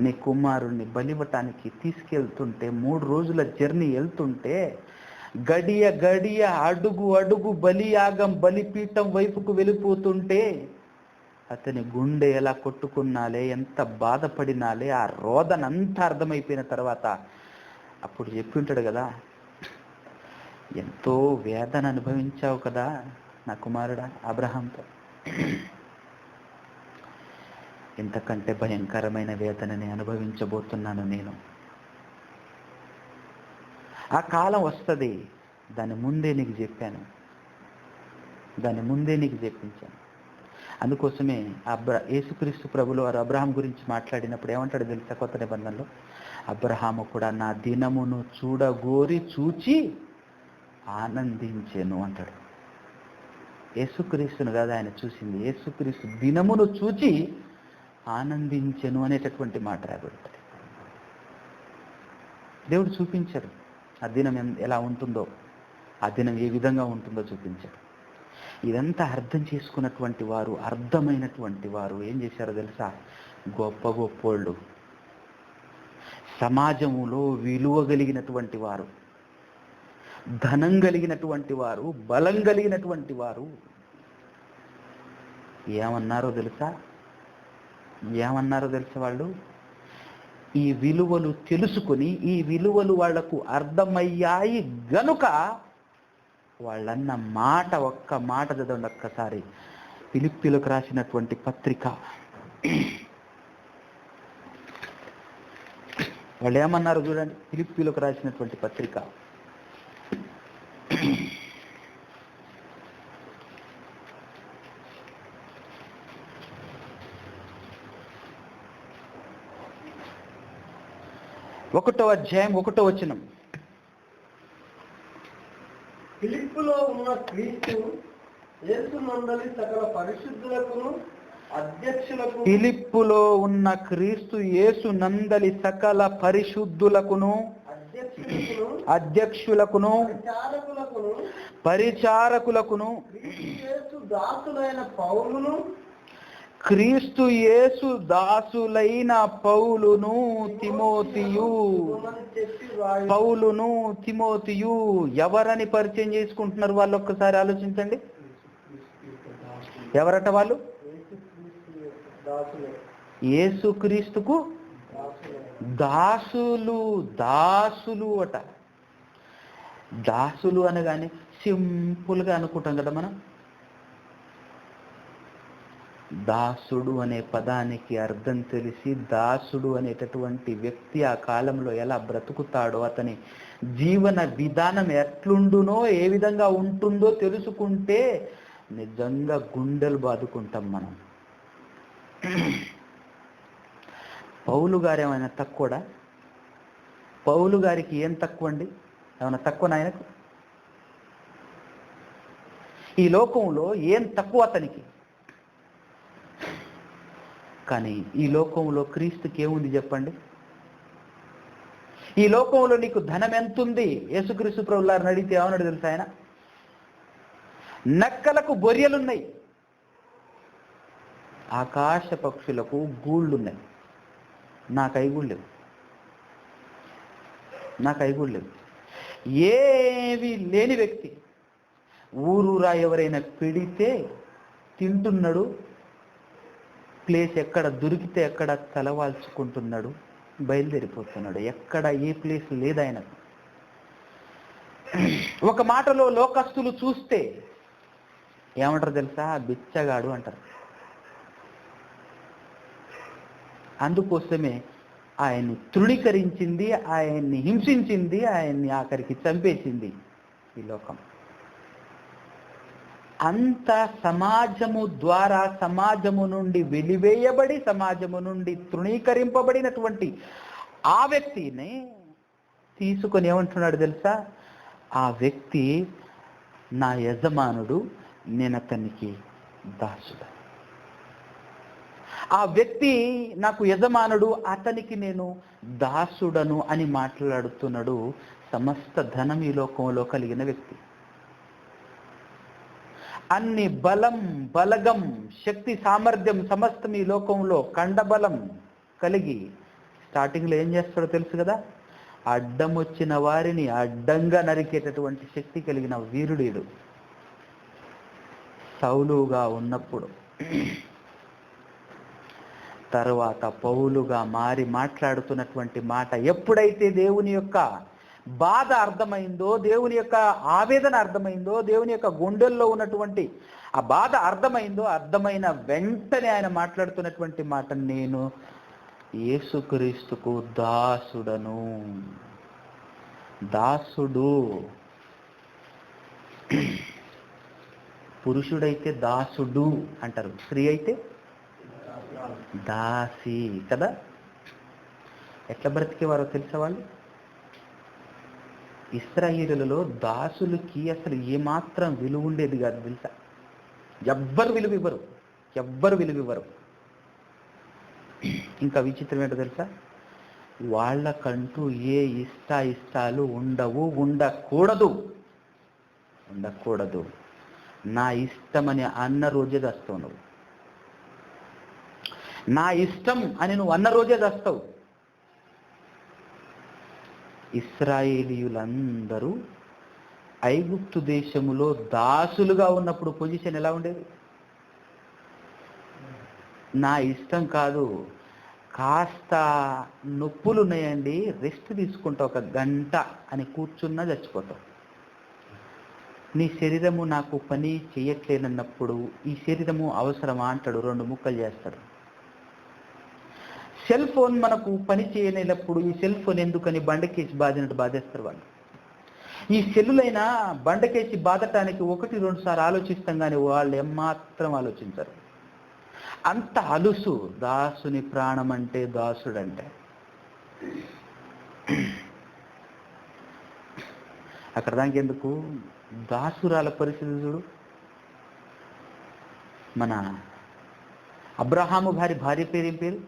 నీ కుమారుణ్ణి బలివ్వటానికి తీసుకెళ్తుంటే, 3 రోజుల జర్నీ వెళ్తుంటే, గడియ అడుగు బలియాగం బలిపీఠం వైపుకు వెళ్ళిపోతుంటే అతని గుండె ఎలా కొట్టుకున్నాలే, ఎంత బాధపడినాలే, ఆ రోదనంతా అర్థమైపోయిన తర్వాత అప్పుడు చెప్పి ఉంటాడు కదా, ఎంతో వేదన అనుభవించావు కదా నా కుమారుడా అబ్రహాంతో, ఇంతకంటే భయంకరమైన వేదనని అనుభవించబోతున్నాను నేను. ఆ కాలం వస్తుంది, దాని ముందే నీకు చెప్పాను. దాన్ని ముందే నీకు చెప్పించాను. అందుకోసమే యేసుక్రీస్తు ప్రభులు వారు అబ్రహాం గురించి మాట్లాడినప్పుడు ఏమంటాడు తెలుసా? కొత్త నిబంధనలో అబ్రహాము కూడా నా దినమును చూడగోరి చూచి ఆనందించెను అంటాడు. యేసుక్రీస్తును కదా ఆయన చూసింది, యేసుక్రీస్తు దినమును చూచి ఆనందించెను అనేటటువంటి మాట రాబడుతుంది. దేవుడు చూపించారు ఆ దినం ఎలా ఉంటుందో, ఆ దినం ఏ విధంగా ఉంటుందో చూపించారు. ఇదంతా అర్థం చేసుకున్నటువంటి వారు, అర్థమైనటువంటి వారు ఏం చేశారో తెలుసా? గొప్ప గొప్పోళ్ళు, సమాజంలో విలువ కలిగినటువంటి వారు, ధనం కలిగినటువంటి వారు, బలం కలిగినటువంటి వారు ఏమన్నారో తెలుసా? వాళ్ళు ఈ విలువలు తెలుసుకొని, ఈ విలువలు వాళ్లకు అర్థమయ్యాయి గనుక వాళ్ళన్న మాట, ఒక్క మాట చదవండి ఒక్కసారి. ఫిలిప్పీలకు రాసినటువంటి పత్రిక, వాళ్ళు ఏమన్నారు చూడండి. ఫిలిప్పీలకు రాసినటువంటి పత్రిక 1వ అధ్యాయం 1వ వచనం.
ఫిలిప్పులో ఉన్న క్రీస్తు యేసునందలి సకల పరిశుద్ధులకును అధ్యక్షులకు,
ఫిలిప్పులో ఉన్న క్రీస్తు యేసునందలి సకల పరిశుద్ధులకును అధ్యక్షులకును పరిచారకులకును క్రీస్తు యేసు దాసులైన తిమోతియు ఎవరని పరిచయం చేసుకుంటున్నారు వాళ్ళు? ఒక్కసారి ఆలోచించండి. ఎవరట వాళ్ళు? యేసుక్రీస్తుకు దాసులు అట. దాసులు అనగానే సింపుల్గా అనుకుంటాం కదా మనం. దాసుడు అనే పదానికి అర్థం తెలిసి, దాసుడు అనేటటువంటి వ్యక్తి ఆ కాలంలో ఎలా బ్రతుకుతాడో, అతని జీవన విధానం ఎట్లుండునో, ఏ విధంగా ఉంటుందో తెలుసుకుంటే నిజంగా గుండెలు బాదుకుంటాం మనం. పౌలు గారు ఏమైనా తక్కువడా? పౌలు గారికి ఏం తక్కువ అండి? ఏమైనా తక్కువ నాయనకు? ఈ లోకంలో ఏం తక్కువ అతనికి? కానీ ఈ లోకంలో క్రీస్తుకి ఏముంది చెప్పండి? ఈ లోకంలో నీకు ధనం ఎంతుంది? యేసుక్రీస్తు ప్రభువులారిని అడిగితే ఏమన్నాడు తెలుసా ఆయన? నక్కలకు బొరియలున్నాయి, ఆకాశ పక్షులకు గూళ్ళున్నాయి, నాకు ఐగూళ్ళు లేవు. ఏవి లేని వ్యక్తి ఊరూరా ఎవరైనా పెడితే తింటున్నాడు, ప్లేస్ ఎక్కడ దొరికితే ఎక్కడ తలవాల్చుకుంటున్నాడు, బయలుదేరిపోతున్నాడు. ఎక్కడ ఏ ప్లేస్ లేదు ఆయనకు. ఒక మాటలో లోకస్తులు చూస్తే ఏమంటారు తెలుసా? బిచ్చగాడు అంటారు. అందుకోసమే ఆయన్ని తృణీకరించింది, ఆయన్ని హింసించింది, ఆయన్ని ఆఖరికి చంపేసింది ఈ లోకం. అంత సమాజము ద్వారా, సమాజము నుండి వెలివేయబడి, సమాజము నుండి తృణీకరింపబడినటువంటి ఆ వ్యక్తిని తీసుకొని ఏమంటున్నాడు తెలుసా? ఆ వ్యక్తి నా యజమానుడు, నేను అతనికి దాసుడు. ఆ వ్యక్తి నాకు యజమానుడు, అతనికి నేను దాసుడను అని మాట్లాడుతున్నాడు సమస్త ధనం ఈ లోకంలో కలిగిన వ్యక్తి. అన్ని బలగం, శక్తి, సామర్థ్యం సమస్తం ఈ లోకంలో కండబలం కలిగి స్టార్టింగ్లో ఏం చేస్తాడో తెలుసు కదా? అడ్డం వచ్చిన వారిని అడ్డంగా నరికేటటువంటి శక్తి కలిగిన వీరుడు సౌలుగా ఉన్నప్పుడు. తరువాత పౌలుగా మారి మాట్లాడుతున్నటువంటి మాట ఎప్పుడైతే దేవుని యొక్క బాధ అర్థమైందో, దేవుని యొక్క ఆవేదన అర్థమైందో, దేవుని యొక్క గుండెల్లో ఉన్నటువంటి ఆ బాధ అర్థమైన వెంటనే ఆయన మాట్లాడుతున్నటువంటి మాట, నేను యేసుక్రీస్తుకు దాసుడు. పురుషుడైతే దాసుడు అంటారు, స్త్రీ అయితే దాసి కదా. ఎట్లా బ్రతికేవారో తెలుసా వాళ్ళు? ఇశ్రాయేలులలో దాసులకి అసలు ఏమాత్రం విలువ ఉండేది కాదు తెలుసా. ఎవ్వరు విలువ ఇవ్వరు. ఇంకా విచిత్రం ఏంటో తెలుసా, వాళ్ళకంటూ ఏ ఇష్టాలు ఉండకూడదు. నా ఇష్టమని అన్న రోజే చేస్తావు నువ్వు. నా ఇష్టం అని నువ్వు అన్న రోజే చేస్తావు. ఇశ్రాయేలీయులందరూ ఐగుప్తు దేశములో దాసులుగా ఉన్నప్పుడు పొజిషన్ ఎలా ఉండేది? నా ఇష్టం కాదు, కాస్త నొప్పులు ఉన్నాయండి, రెస్ట్ తీసుకుంటా 1 గంట అని కూర్చున్నా చచ్చిపోతావు. నీ శరీరము నాకు పని చేయట్లేనన్నప్పుడు ఈ శరీరము అవసరమా అంటాడు, 2 ముక్కలు చేస్తాడు. సెల్ ఫోన్ మనకు పని చేయలేనప్పుడు ఈ సెల్ ఫోన్ ఎందుకని బండకేసి బాధినట్టు బాధేస్తారు వాళ్ళు. ఈ సెల్లులైనా బండకేసి బాధటానికి 1-2 సార్లు ఆలోచిస్తాం కానీ వాళ్ళు ఏమాత్రం ఆలోచించరు. అంత అలుసు దాసుని ప్రాణం అంటే, దాసుడంటే. అక్కడ దానికి ఎందుకు, దాసురాల పరిస్థితి చూడు. మన అబ్రహాము గారి భార్య పేరేం పేరు?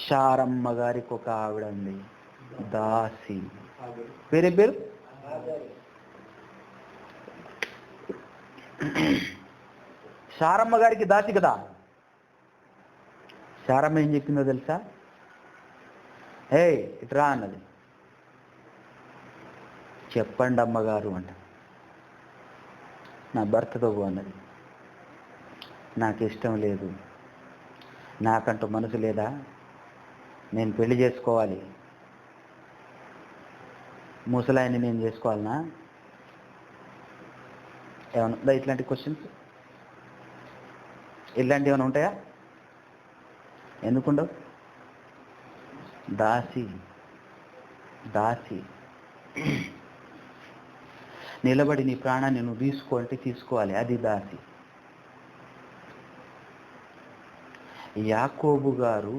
శారమ్మ గారికి ఒక ఆవిడ ఉంది దాసి, పేరేం పేరు? శారమ్మ గారికి దాసి కదా. శారమ్మ ఏం చెప్పిందో తెలుసా? ఇట్రా అన్నది. చెప్పండి అమ్మగారు అంట. నా భర్తతో అన్నది. నాకు ఇష్టం లేదు, నాకంటూ మనసు లేదా, నేను పెళ్లి చేసుకోవాలి, ముసలాయన్ని నేను చేసుకోవాలనా? ఏమన్నా ఇట్లాంటి క్వశ్చన్స్ ఇలాంటివి ఏమైనా ఉంటాయా? ఎందుకుండవు? దాసి నిలబడి నీ ప్రాణాన్ని నువ్వు తీసుకో అంటే తీసుకోవాలి, అది దాసి. యాకోబు గారు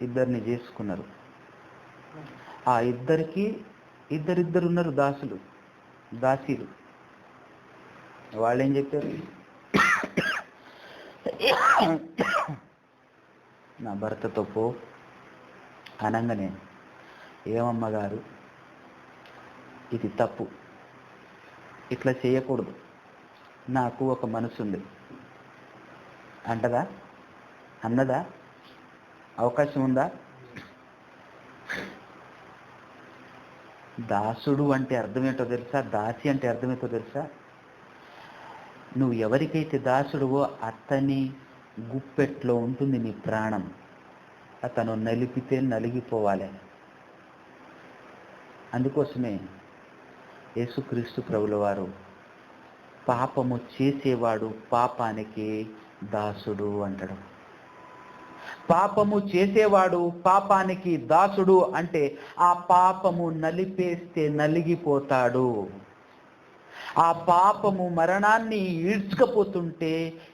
2 చేసుకున్నారు. ఆ ఇద్దరికి ఇద్దరు ఉన్నారు దాసీలు. వాళ్ళేం చెప్పారు? నా భర్తతో పో అనగానే, ఏమమ్మగారు ఇది తప్పు, ఇట్లా చేయకూడదు, నాకు ఒక మనసు ఉంది అంటదా? అన్నదా? అవకాశం ఉందా? దాసుడు అంటే అర్థమేంటో తెలుసా? దాసి అంటే అర్థమేంటో తెలుసా? నువ్వు ఎవరికైతే దాసుడువో అతని గుప్పెట్లో ఉంటుంది నీ ప్రాణం. అతను నలిపితే నలిగిపోవాలి. అందుకోసమే యేసుక్రీస్తు ప్రభుల వారు పాపము చేసేవాడు పాపానికి దాసుడు అంటాడు. పాపము చేసేవాడు పాపానికి దాసుడు అంటే ఆ పాపము నలిపేస్తే నలిగిపోతాడు. ఆ పాపము మరణాన్ని ఈడ్చుకపోతుంటే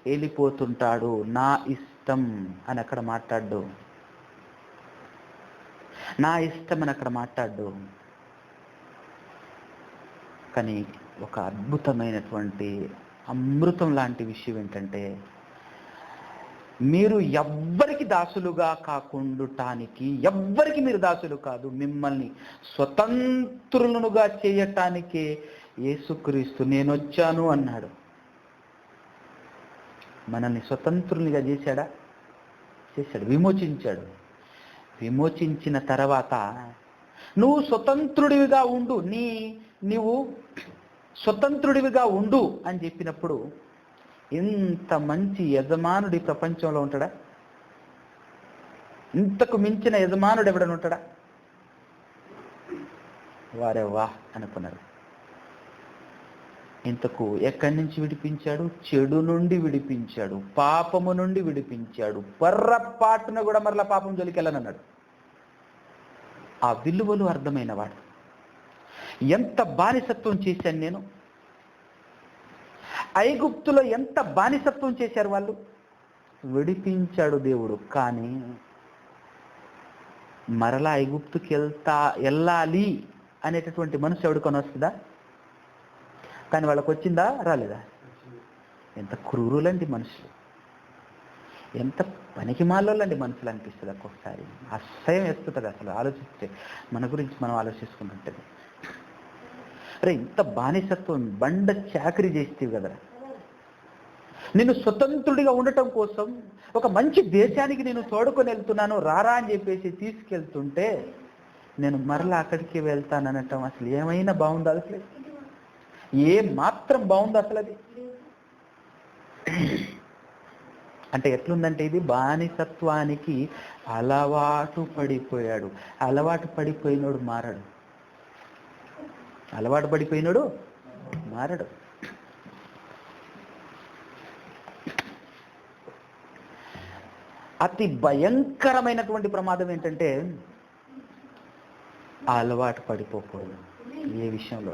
వెళ్ళిపోతుంటాడు. నా ఇష్టం అని అక్కడ మాట్లాడు. నా ఇష్టం అని అక్కడ మాట్లాడు. కానీ ఒక అద్భుతమైనటువంటి అమృతం లాంటి విషయం ఏంటంటే, మీరు ఎవ్వరికి దాసులుగా కాకుండాటానికి, ఎవ్వరికి మీరు దాసులు కాదు, మిమ్మల్ని స్వతంత్రులుగా చేయటానికే యేసుక్రీస్తు నేనొచ్చాను అన్నాడు. మనల్ని స్వతంత్రులుగా చేశాడా? చేశాడు. విమోచించాడు. విమోచించిన తర్వాత నువ్వు స్వతంత్రుడివిగా ఉండు, నీవు స్వతంత్రుడివిగా ఉండు అని చెప్పినప్పుడు ఇంత మంచి యజమానుడి ప్రపంచంలో ఉంటాడా? ఇంతకు మించిన యజమానుడు ఎవడని ఉంటాడా? వారే వా అనుకున్నారు. ఇంతకు ఎక్కడి నుంచి విడిపించాడు? చెడు నుండి విడిపించాడు, పాపము నుండి విడిపించాడు. పొర్రపాటున కూడా మరలా పాపం జోలికెళ్ళనన్నాడు. ఆ విలువలు అర్థమైన వాడు. ఎంత బానిసత్వం చేశాను నేను, ఐగుప్తులో ఎంత బానిసత్వం చేశారు వాళ్ళు, విడిపించాడు దేవుడు. కానీ మరలా ఐగుప్తుకి వెళ్ళాలి అనేటటువంటి మనసు ఎవడికొని వస్తుందా? కానీ వాళ్ళకి వచ్చిందా? రాలేదా? ఎంత క్రూరులండి మనుషులు, ఎంత పనికి మాలోళ్ళండి మనుషులు అనిపిస్తుంది ఒక్కొక్కసారి. అసహ్యం వేస్తుంటుంది అసలు ఆలోచిస్తే, మన గురించి మనం ఆలోచించుకుంటుంటుంది. అరే ఇంత బానిసత్వం, బండ చాకరీ చేస్తేవి కదరా, నేను స్వతంత్రుడిగా ఉండటం కోసం ఒక మంచి దేశానికి నేను తోడుకొని వెళ్తున్నాను రారా అని చెప్పేసి తీసుకెళ్తుంటే నేను మరలా అక్కడికి వెళ్తాననటం అసలు ఏమైనా బాగుందా? అసలు ఏ మాత్రం బాగుంది అసలు అది? అంటే ఎట్లుందంటే ఇది బానిసత్వానికి అలవాటు పడిపోయాడు. అలవాటు పడిపోయినోడు మారడు, అలవాటు పడిపోయినోడు మారడు. అతి భయంకరమైనటువంటి ప్రమాదం ఏంటంటే అలవాటు పడిపోకూడదు ఏ విషయంలో.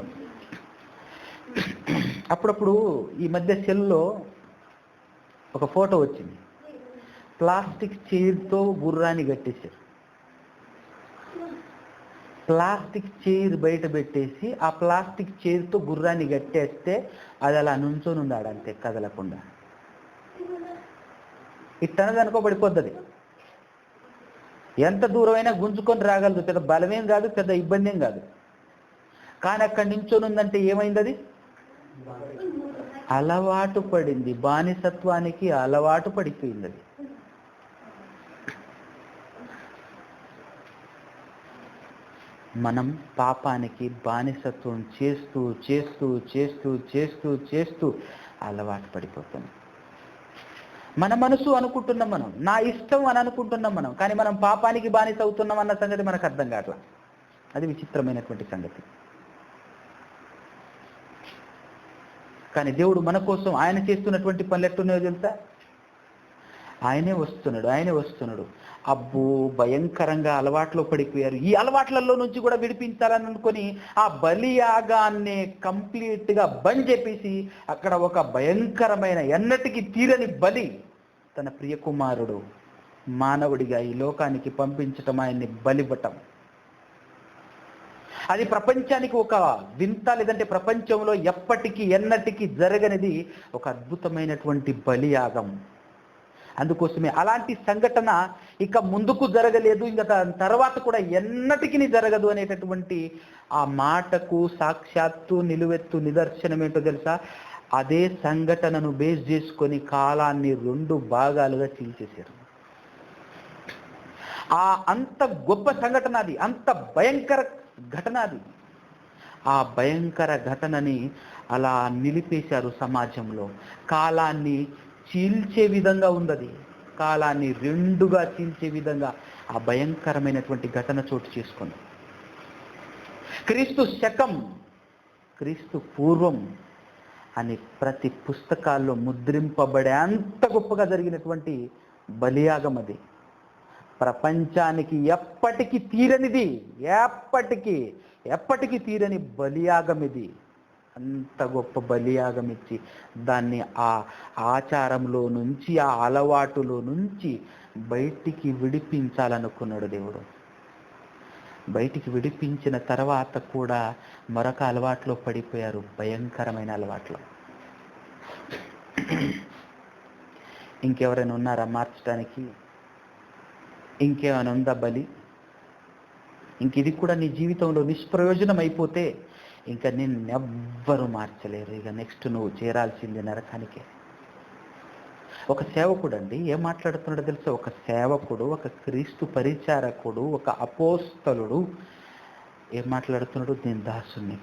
అప్పుడప్పుడు ఈ మధ్య సెల్లో ఒక ఫోటో వచ్చింది, ప్లాస్టిక్ చైర్తో గుర్రాన్ని కట్టేశారు. ప్లాస్టిక్ చైర్ బయట పెట్టేసి ఆ ప్లాస్టిక్ చైర్తో గుర్రాన్ని కట్టేస్తే అది అలా నుంచొని ఉన్నాడు అంతే, కదలకుండా. ఇట్టనదనుకో పడిపోద్ది, ఎంత దూరమైనా గుంజుకొని రాగలదు, పెద్ద బలమేం కాదు, పెద్ద ఇబ్బంది ఏం కాదు. కానీ అక్కడి నుంచొని ఉందంటే ఏమైంది? అది అలవాటు పడింది, బానిసత్వానికి అలవాటు పడిపోయింది అది. మనం పాపానికి బానిసత్వం చేస్తూ చేస్తూ చేస్తూ చేస్తూ చేస్తూ అలవాటు పడిపోతాం. మన మనసు అనుకుంటున్నాం మనం, నా ఇష్టం అని అనుకుంటున్నాం మనం, కానీ మనం పాపానికి బానిస అవుతున్నాం అన్న సంగతి మనకు అర్థం కావట్లా. అది విచిత్రమైనటువంటి సంగతి. కానీ దేవుడు మన కోసం ఆయన చేస్తున్నటువంటి పనులు ఎట్టున్నాయో తెలుసా? ఆయనే వస్తున్నాడు. అబ్బో భయంకరంగా అలవాట్లో పడిపోయారు. ఈ అలవాట్లలో నుంచి కూడా విడిపించాలని అనుకొని ఆ బలియాగాన్ని కంప్లీట్గా బంద్ చేపేసి అక్కడ ఒక భయంకరమైన ఎన్నటికి తీరని బలి, తన ప్రియ కుమారుడు మానవుడిగా ఈ లోకానికి పంపించటం, ఆయన్ని బలివ్వటం. అది ప్రపంచానికి ఒక వింత, లేదంటే ప్రపంచంలో ఎప్పటికీ ఎన్నటికీ జరగనిది ఒక అద్భుతమైనటువంటి బలియాగం. అందుకోసమే అలాంటి సంఘటన ఇక ముందుకు జరగలేదు, ఇంకా తర్వాత కూడా ఎన్నటికీ జరగదు అనేటటువంటి ఆ మాటకు సాక్షాత్తు నిలువెత్తు నిదర్శనం ఏంటో తెలుసా? అదే సంఘటనను బేస్ చేసుకొని కాలాన్ని 2 భాగాలుగా చీల్చేశారు. అంత గొప్ప సంఘటన అది, అంత భయంకర ఘటన అది. ఆ భయంకర ఘటనని అలా నిలిపేశారు సమాజంలో. కాలాన్ని చీల్చే విధంగా ఉన్నది, కాలాన్ని 2గా చీల్చే విధంగా ఆ భయంకరమైనటువంటి ఘటన చోటు చేసుకుంది. క్రీస్తు శకం, క్రీస్తు పూర్వం అని ప్రతి పుస్తకాల్లో ముద్రింపబడే అంత గొప్పగా జరిగినటువంటి బలియాగం అది. ప్రపంచానికి ఎప్పటికీ తీరనిది, ఎప్పటికీ తీరని బలియాగం ఇది. అంత గొప్ప బలియాగం ఇచ్చి దాన్ని ఆ ఆచారంలో నుంచి, ఆ అలవాటులో నుంచి బయటికి విడిపించాలనుకున్నాడు దేవుడు. బయటికి విడిపించిన తర్వాత కూడా మరొక అలవాట్లో పడిపోయారు, భయంకరమైన అలవాట్లో. ఇంకెవరైనా ఉన్నారా మార్చడానికి? ఇంకేమైనా ఉందా బలి? ఇంక ఇది కూడా నీ జీవితంలో నిష్ప్రయోజనం అయిపోతే ఇంకా నిన్నెవ్వరూ మార్చలేరు. ఇక నెక్స్ట్ నువ్వు చేరాల్సింది నరకానికే. ఒక సేవకుడు అండి ఏం మాట్లాడుతున్నాడో తెలుసా? ఒక సేవకుడు, ఒక క్రీస్తు పరిచారకుడు, ఒక అపోస్తలుడు ఏం మాట్లాడుతున్నాడు? నేను దాసుని.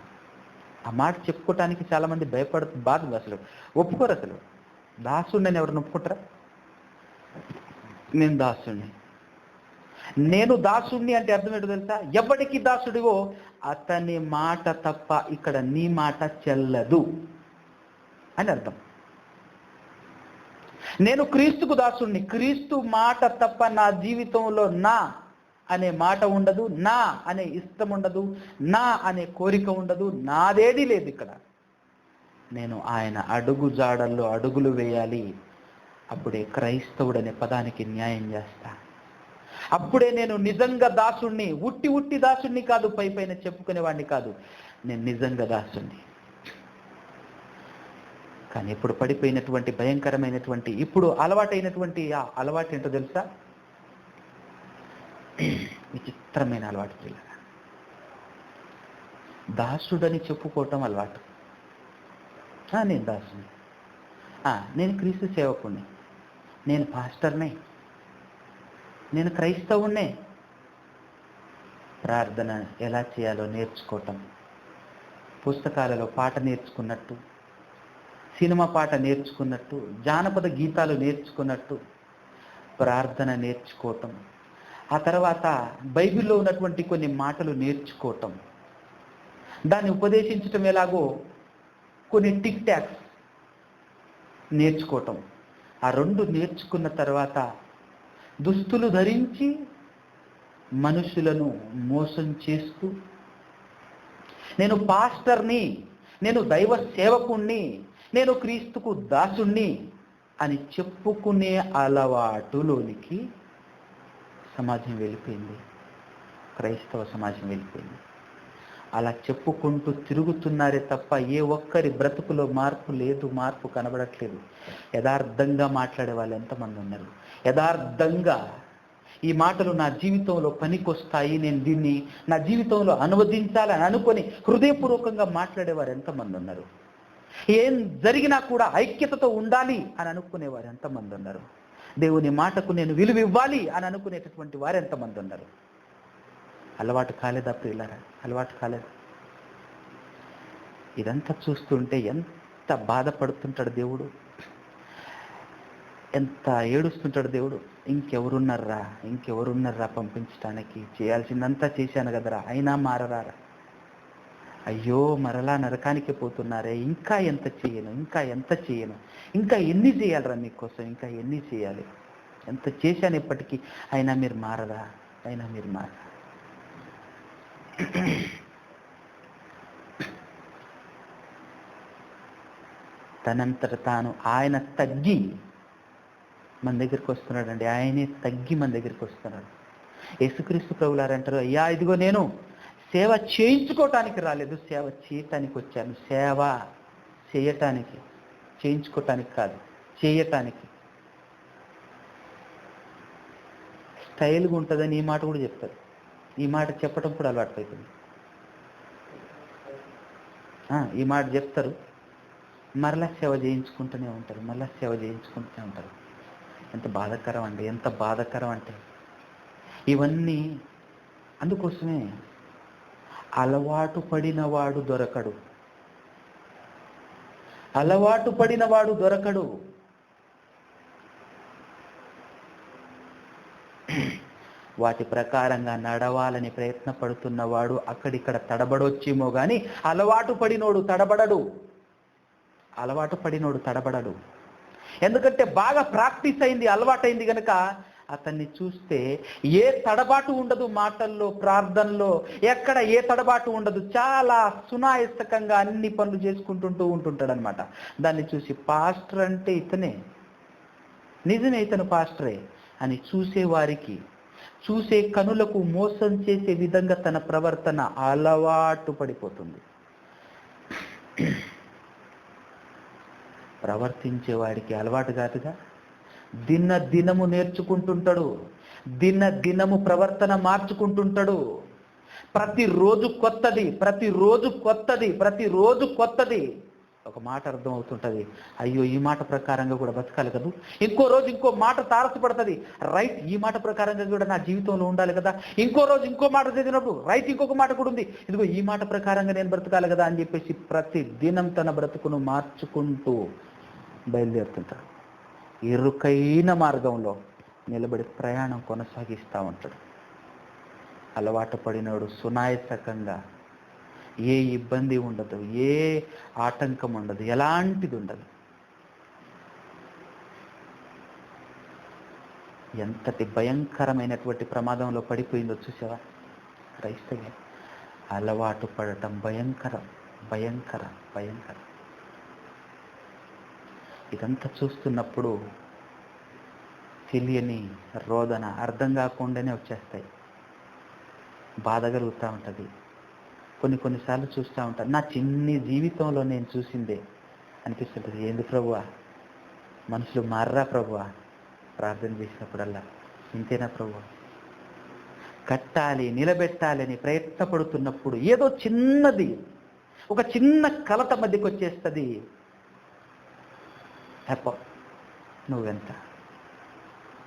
ఆ మాట చెప్పుకోవటానికి చాలా మంది బాధ అసలు ఒప్పుకోరు. అసలు దాసుని అని ఎవరిని ఒప్పుకుంటారా? నేను దాసుని, నేను దాసుడిని అంటే అర్థం ఏంటో తెలుసా? ఎవరికి దాసుడివో అతని మాట తప్ప ఇక్కడ నీ మాట చెల్లదు అని అర్థం. నేను క్రీస్తుకు దాసుడిని, క్రీస్తు మాట తప్ప నా జీవితంలో నా అనే మాట ఉండదు, నా అనే ఇష్టం ఉండదు, నా అనే కోరిక ఉండదు, నాదేది లేదు ఇక్కడ. నేను ఆయన అడుగు జాడల్లో అడుగులు వేయాలి. అప్పుడే క్రైస్తవుడు అనే పదానికి న్యాయం చేస్తా. అప్పుడే నేను నిజంగా దాసుణ్ణి, ఉట్టి దాసుణ్ణి కాదు, పైన చెప్పుకునేవాడిని కాదు, నేను నిజంగా దాసుణ్ణి. కానీ ఇప్పుడు పడిపోయినటువంటి భయంకరమైనటువంటి, ఇప్పుడు అలవాటైనటువంటి ఆ అలవాటు ఏంటో తెలుసా? విచిత్రమైన అలవాటు పిల్లల. దాసుడని చెప్పుకోవటం అలవాటు. నేను దాసుని, నేను క్రీస్తు సేవకుణ్ణి, నేను పాస్టర్నే, నేను క్రైస్తవుణ్ణే. ప్రార్థన ఎలా చేయాలో నేర్చుకోవటం, పుస్తకాలలో పాట నేర్చుకున్నట్టు, సినిమా పాట నేర్చుకున్నట్టు, జానపద గీతాలు నేర్చుకున్నట్టు ప్రార్థన నేర్చుకోవటం, ఆ తర్వాత బైబిల్లో ఉన్నటువంటి కొన్ని మాటలు నేర్చుకోవటం, దాన్ని ఉపదేశించటం ఎలాగో కొన్ని టిక్ టాక్స్ నేర్చుకోవటం. ఆ రెండు నేర్చుకున్న తర్వాత దుస్తులు ధరించి మనుషులను మోసం చేస్తూ, నేను పాస్టర్ని, నేను దైవ సేవకుణ్ణి, నేను క్రీస్తుకు దాసుణ్ణి అని చెప్పుకునే అలవాటులోనికి సమాజం వెళ్ళిపోయింది, క్రైస్తవ సమాజం వెళ్ళిపోయింది. అలా చెప్పుకుంటూ తిరుగుతున్నారే తప్ప ఏ ఒక్కరి బ్రతుకులో మార్పు లేదు, మార్పు కనబడట్లేదు. యథార్థంగా మాట్లాడే వాళ్ళు ఎంతమంది ఉన్నారు? యథార్థంగా ఈ మాటలు నా జీవితంలో పనికొస్తాయి, నేను దీన్ని నా జీవితంలో అనువదించాలని అనుకొని హృదయపూర్వకంగా మాట్లాడేవారు ఎంతమంది ఉన్నారు? ఏం జరిగినా కూడా ఐక్యతతో ఉండాలి అని అనుకునేవారు ఎంతమంది ఉన్నారు? దేవుని మాటకు నేను విలువ ఇవ్వాలి అని అనుకునేటటువంటి వారు ఎంతమంది ఉన్నారు? అలవాటు కాలేదా ప్రియులారా? అలవాటు కాలేదు. ఇదంతా చూస్తుంటే ఎంత బాధపడుతుంటాడు దేవుడు, ఎంత ఏడుస్తుంటాడు దేవుడు. ఇంకెవరున్నారా పంపించడానికి? చేయాల్సిందంతా చేశాను కదరా, అయినా మారరా? అయ్యో మరలా నరకానికి పోతున్నారే, ఇంకా ఎంత చేయను, ఇంకా ఎన్ని చేయాలరా మీకోసం, ఇంకా ఎన్ని చేయాలి, ఎంత చేశాను ఇప్పటికీ, అయినా మీరు మారరా? తనంతట తాను ఆయన తగ్గి మన దగ్గరికి వస్తున్నాడండి. ఆయనే తగ్గి మన దగ్గరికి వస్తున్నాడు. యేసుక్రీస్తు ప్రభులారు అంటారు, అయ్యా ఇదిగో నేను సేవ చేయించుకోవటానికి రాలేదు, సేవ చేయటానికి వచ్చాను. సేవ చేయటానికి, చేయించుకోవటానికి కాదు, చేయటానికి. స్టైల్గా ఉంటుందని ఈ మాట కూడా చెప్తారు. ఈ మాట చెప్పడం కూడా అలవాటు అవుతుంది. ఈ మాట చెప్తారు, మరలా సేవ చేయించుకుంటూనే ఉంటారు. ఎంత బాధాకరం అంటే ఇవన్నీ. అందుకోసమే అలవాటు పడినవాడు దొరకడు. వాటి ప్రకారంగా నడవాలని ప్రయత్న పడుతున్నవాడు అక్కడిక్కడ తడబడొచ్చేమో కానీ అలవాటు పడినోడు తడబడడు. ఎందుకంటే బాగా ప్రాక్టీస్ అయింది, అలవాటైంది కనుక అతన్ని చూస్తే ఏ తడబాటు ఉండదు, మాటల్లో, ప్రార్థనలో ఎక్కడ ఏ తడబాటు ఉండదు. చాలా సునాయసకంగా అన్ని పనులు చేసుకుంటూ ఉంటుంటాడనమాట. దాన్ని చూసి పాస్టర్ అంటే ఇతనే, నిజమే ఇతను పాస్టరే అని చూసే కనులకు మోసం చేసే విధంగా తన ప్రవర్తన అలవాటు పడిపోతుంది. ప్రవర్తించేవాడికి అలవాటు కాదుగా. దినము నేర్చుకుంటుంటాడు, దినము ప్రవర్తన మార్చుకుంటుంటాడు. ప్రతిరోజు కొత్తది. ఒక మాట అర్థం అవుతుంటది, అయ్యో ఈ మాట ప్రకారంగా కూడా బతకాలి కదా. ఇంకో రోజు ఇంకో మాట తారసపడుతుంది, రైట్ ఈ మాట ప్రకారంగా కూడా నా జీవితంలో ఉండాలి కదా. ఇంకో రోజు ఇంకో మాట చదివినప్పుడు రైట్ ఇంకొక మాట కూడా ఉంది, ఇదిగో ఈ మాట ప్రకారంగా నేను బ్రతకాలి కదా అని చెప్పేసి ప్రతి దినం తన బ్రతుకును మార్చుకుంటూ బయలుదేరుతుంటాడు. ఇరుకైన మార్గంలో నిలబడి ప్రయాణం కొనసాగిస్తూ ఉంటాడు. అలవాటు పడినోడు సునాయసకంగా, ఏ ఇబ్బంది ఉండదు, ఏ ఆటంకం ఉండదు, ఎలాంటిది ఉండదు. ఎంతటి భయంకరమైనటువంటి ప్రమాదంలో పడిపోయిందో చూసావా క్రైస్తవ్యం. అలవాటు పడటం భయంకరం. ఇదంతా చూస్తున్నప్పుడు తెలియని రోదన, అర్థం కాకుండానే వచ్చేస్తాయి. బాధ కలుగుతూ ఉంటుంది. కొన్నిసార్లు చూస్తూ ఉంటాను, నా చిన్ని జీవితంలో నేను చూసిందే అనిపిస్తుంటుంది. ఏంది ప్రభువా, మనుషులు మారరా ప్రభువా ప్రార్థన చేసినప్పుడల్లా? ఇంతేనా ప్రభువా? కట్టాలి, నిలబెట్టాలని ప్రయత్నపడుతున్నప్పుడు ఏదో చిన్నది, ఒక చిన్న కలత మధ్యకి వచ్చేస్తుంది. హ్యాపో నువ్వెంత?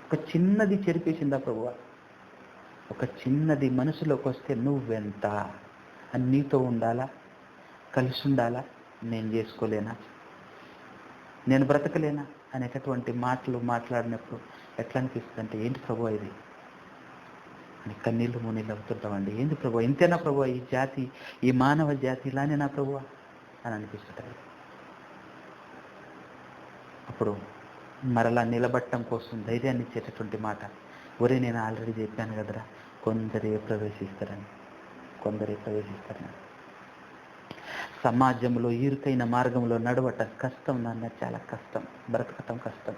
ఒక చిన్నది చెరిపేసిందా ప్రభువా? ఒక చిన్నది మనసులోకి వస్తే నువ్వెంత అని నీతో ఉండాలా, కలిసి ఉండాలా, నేను చేసుకోలేనా, నేను బ్రతకలేనా అనేటటువంటి మాటలు మాట్లాడినప్పుడు ఎట్లా అనిపిస్తుంది అంటే, ఏంటి ప్రభువా ఇది అని కన్నీళ్ళు మునీళ్ళు అవుతుంటామండి. ఏంది ప్రభువా, ఇంతేనా ప్రభువా ఈ జాతి, ఈ మానవ జాతి ఇలానేనా ప్రభువా అని అనిపిస్తుంది. అప్పుడు మరలా నిలబట్టడం కోసం ధైర్యాన్ని ఇచ్చేటటువంటి మాట, ఒరే నేను ఆల్రెడీ చెప్పాను కదరా, కొందరే ప్రవేశిస్తారని. సమాజంలో ఇరుకైన మార్గంలో నడవటం కష్టం నాన్న, చాలా కష్టం. బ్రతకటం కష్టం.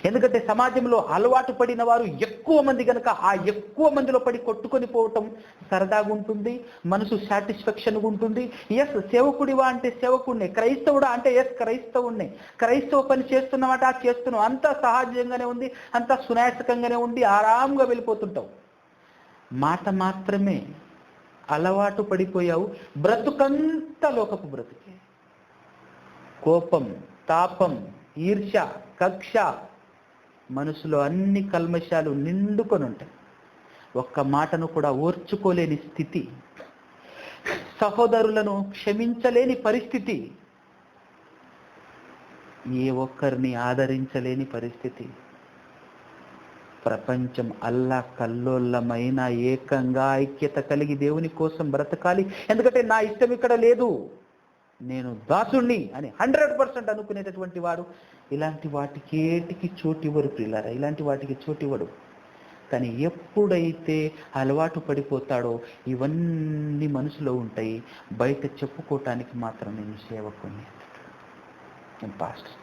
ఎందుకంటే సమాజంలో అలవాటు పడిన వారు ఎక్కువ మంది కనుక ఆ ఎక్కువ మందిలో పడి కొట్టుకొని పోవటం సరదాగా ఉంటుంది, మనసు సాటిస్ఫాక్షన్గా ఉంటుంది. ఎస్ సేవకుడివా అంటే సేవకుడినే, క్రైస్తవుడా అంటే ఎస్ క్రైస్తవుడినే, క్రైస్తవ పని చేస్తున్నామంటే ఆ చేస్తున్నాం, అంతా సహజంగానే ఉంది, అంతా సునాయాసకంగానే ఉంది, ఆరాంగా వెళ్ళిపోతుంటావు. మాట మాత్రమే అలవాటు పడిపోయావు, బ్రతుకంతా లోకపు బ్రతుకే. కోపం, తాపం, ఈర్ష్య, కక్ష, మనసులో అన్ని కల్మషాలు నిండుకొని ఉంటాయి. ఒక్క మాటను కూడా ఓర్చుకోలేని స్థితి, సహోదరులను క్షమించలేని పరిస్థితి, ఏ ఒక్కరిని ఆదరించలేని పరిస్థితి. ప్రపంచం అల్లా కల్లోలమైన ఏకంగా ఐక్యత కలిగి దేవుని కోసం బ్రతకాలి. ఎందుకంటే నా ఇష్టం ఇక్కడ లేదు, నేను దాసుణ్ణి అని 100% అనుకునేటటువంటి వాడు ఇలాంటి వాటికి ఏటికి చోటివ్వరు ప్రియులారా, ఇలాంటి వాటికి చోటివ్వడు. కానీ ఎప్పుడైతే అలవాటు పడిపోతాడో ఇవన్నీ మనసులో ఉంటాయి, బయట చెప్పుకోవటానికి మాత్రం నేను సేవకుని, నేను పాస్టర్.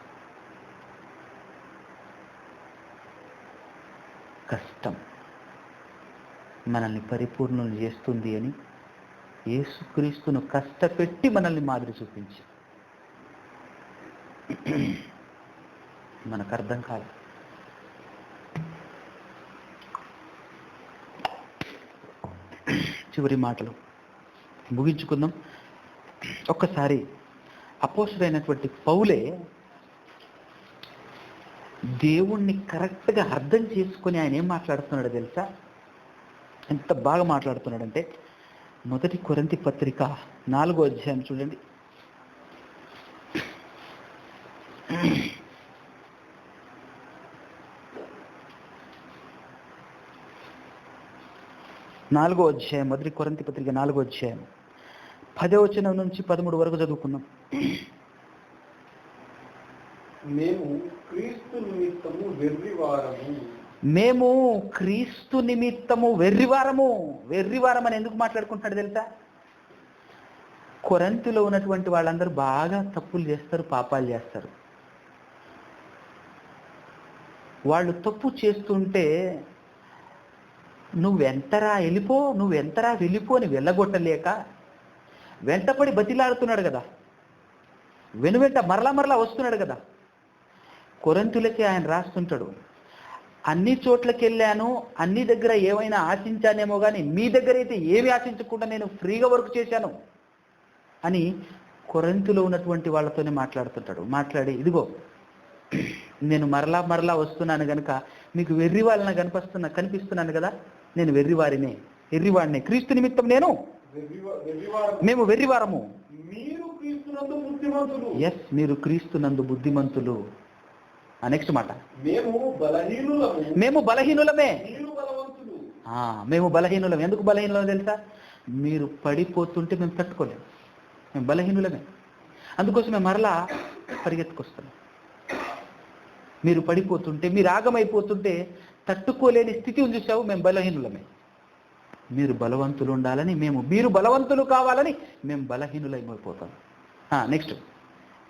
కష్టం మనల్ని పరిపూర్ణం చేస్తుంది అని యేసుక్రీస్తును కష్టపెట్టి మనల్ని మాదిరి చూపించి మనకు అర్థం కాదు. చివరి మాటలు ముగించుకుందాం. ఒక్కసారి అపోస్తలుడైనటువంటి పౌలే దేవుణ్ణి కరెక్ట్గా అర్థం చేసుకొని ఆయన ఏం మాట్లాడుతున్నాడో తెలుసా? ఎంత బాగా మాట్లాడుతున్నాడంటే, 1 కొరింథీ పత్రిక 4వ అధ్యాయం చూడండి. నాలుగో అధ్యాయం 1 కొరింథీ పత్రిక 4వ అధ్యాయం 10వ వచనం నుంచి 13 వరకు చదువుకుందాం.
మేము క్రీస్తు నిమిత్తము వెర్రివారము.
మేము క్రీస్తు నిమిత్తము వెర్రివారము. వెర్రివారం అని ఎందుకు మాట్లాడుకుంటున్నాడు తెలుసా? కొరింథీలో ఉన్నటువంటి వాళ్ళందరూ బాగా తప్పులు చేస్తారు, పాపాలు చేస్తారు. వాళ్ళు తప్పు చేస్తుంటే నువ్వెంతరా వెళ్ళిపో అని వెళ్ళగొట్టలేక వెంటపడి బతిలాడుతున్నాడు కదా, వెనువెంట మరలా వస్తున్నాడు కదా. కొరింథీయులకి ఆయన రాస్తుంటాడు, అన్ని చోట్లకి వెళ్ళాను, అన్ని దగ్గర ఏమైనా ఆశించానేమో కానీ మీ దగ్గర అయితే ఏమి ఆశించకుండా నేను ఫ్రీగా వర్క్ చేశాను అని కొరింథీలో ఉన్నటువంటి వాళ్ళతోనే మాట్లాడుతుంటాడు. మాట్లాడి, ఇదిగో నేను మరలా వస్తున్నాను కనుక మీకు వెర్రి వాళ్ళని కనిపిస్తున్నాను కదా, నేను వెర్రివాడినే, క్రీస్తు నిమిత్తం మేము వెర్రివారము. ఎస్, మీరు క్రీస్తునందు బుద్ధిమంతులు. నెక్స్ట్ మాట, మేము బలహీనులమే. మేము బలహీనులం. ఎందుకు బలహీనులం తెలుసా? మీరు పడిపోతుంటే మేము తట్టుకోలేము, మేము బలహీనులమే. అందుకోసం మేము మరలా పరిగెత్తుకొస్తున్నాం. మీరు పడిపోతుంటే, మీరు ఆగమైపోతుంటే తట్టుకోలేని స్థితి ఉంది చూసావు, మేము బలహీనులమే. మీరు బలవంతులు ఉండాలని మీరు బలవంతులు కావాలని మేము బలహీనులైపోతాం. నెక్స్ట్,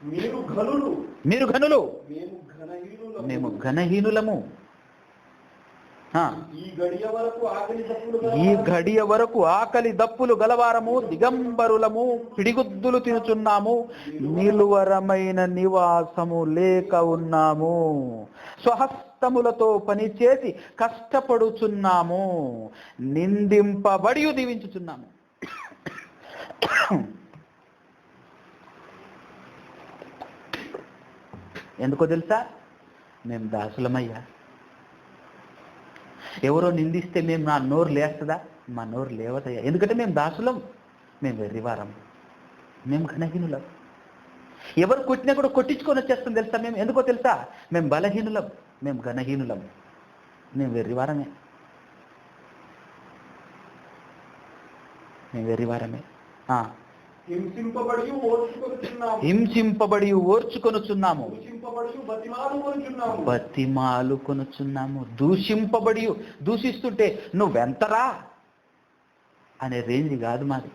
మీరు ఘనులు,
మీరు ఘనులు,
మేము ఘనహీనులము.
మేము ఘనహీనులము.
ఈ గడియ వరకు ఆకలి దప్పులు
ఈ గడియ వరకు ఆకలి దప్పులు గలవారము, దిగంబరులము, పిడిగుద్దులు తినుచున్నాము, నిలువరమైన నివాసము లేక ఉన్నాము, స్వహస్తములతో పనిచేసి కష్టపడుచున్నాము, నిందింపబడి దీవించుచున్నాము. ఎందుకో తెలుసా? మేము దాసులమయ్యా. ఎవరో నిందిస్తే మేము నా నోరు లేస్తుందా? మా నోరు లేవదయ్యా. ఎందుకంటే మేము దాసులం, మేము వెర్రివారం, మేము ఘనహీనులం. ఎవరు కొట్టినా కూడా కొట్టించుకొని వచ్చేస్తుంది తెలుసా? మేము ఎందుకో తెలుసా? మేము బలహీనులం, మేము ఘనహీనులం, మేము వెర్రివారమే, మేము వెర్రివారమే.
హింసింపబడి ఓర్చుకొనుచున్నాము,
హింసింపబడి ఓర్చుకొనుచున్నాము,
బతిమాలుకొనుచున్నాము,
దూషింపబడి దూషిస్తుంటే నువ్వెంతరా అనే రేంజ్ కాదు మాది.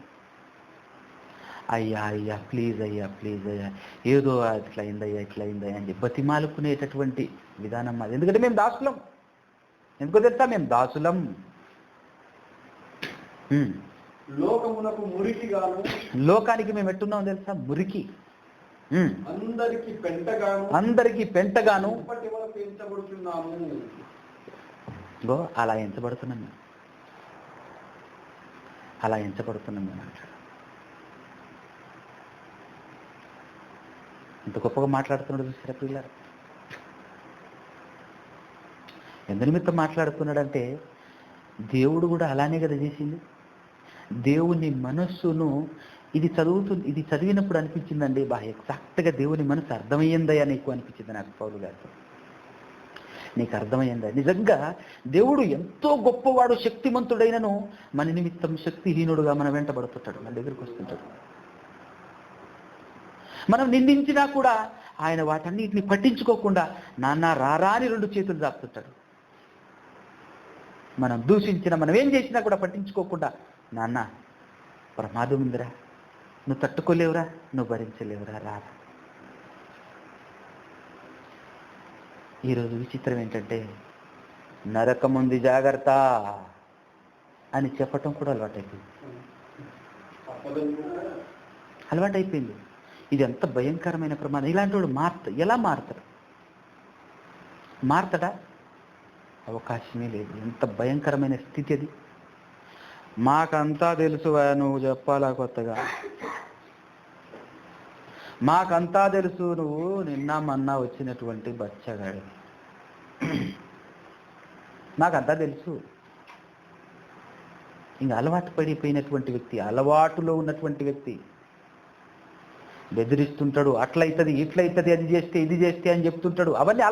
అయ్యా అయ్యా ప్లీజ్ అయ్యా, ప్లీజ్ అయ్యా, ఏదో ఇట్లయిందయ్యా, ఇట్లయిందయ్యా అని చెప్పి బతిమాలుకునేటటువంటి విధానం మాది. ఎందుకంటే మేము దాసులం. ఎందుకో తెలుసా? మేము దాసులం.
లోకమునకు మురికిగాను,
లోకానికి మేము ఎట్టున్నాం తెలుసా? మురికి.
అందరికి పెంటగాను
పెంచబడుతున్నాము. గో అలా ఎంచబడుతున్నాం మేము, అలా ఎంచబడుతున్నాం మేము. ఇంత గొప్పగా మాట్లాడుతున్నాడు చూసారా పిల్లలు? ఎందు నిమిత్తం మాట్లాడుతున్నాడంటే దేవుడు కూడా అలానే కదా చేసింది. దేవుని మనస్సును ఇది చదివినప్పుడు అనిపించిందండి, బాగా ఎగ్జాక్ట్గా దేవుని మనసు అర్థమయ్యిందయ్యా నీకు అనిపించింది నాకు. పౌలు గారు, నీకు అర్థమయ్యిందా? నిజంగా దేవుడు ఎంతో గొప్పవాడు, శక్తిమంతుడైనను మన నిమిత్తం శక్తిహీనుడుగా మన వెంటబడుతుంటాడు, మన దగ్గరికి వస్తుంటాడు. మనం నిందించినా కూడా ఆయన వాటన్నిటిని పట్టించుకోకుండా నాన్న రారా అని 2 చేతులు చాపుతుంటాడు. మనం దూషించినా, మనం ఏం చేసినా కూడా పట్టించుకోకుండా, నాన్న ప్రమాదం ఉందిరా, నువ్వు తట్టుకోలేవురా, నువ్వు భరించలేవురా, రారా. ఈరోజు విచిత్రం ఏంటంటే నరకం ఉంది జాగ్రత్త అని చెప్పటం కూడా అలవాటైపోయింది. ఇది ఎంత భయంకరమైన ప్రమాదం. ఇలాంటి వాడు ఎలా మారతాడా? అవకాశమే లేదు. ఎంత భయంకరమైన స్థితి అది. మాకంతా తెలుసువా, నువ్వు చెప్పాలా కొత్తగా? మాకంతా తెలుసు, నువ్వు నిన్న మొన్న వచ్చినటువంటి బచ్చగాడు, మాకంతా తెలుసు. ఇంకా అలవాటు పడిపోయినటువంటి వ్యక్తి, అలవాటులో ఉన్నటువంటి వ్యక్తి బెదిరిస్తుంటాడు. అట్లయితుంది, ఇట్లయితుంది, అది చేస్తే ఇది చేస్తే అని చెప్తుంటాడు. అవన్నీ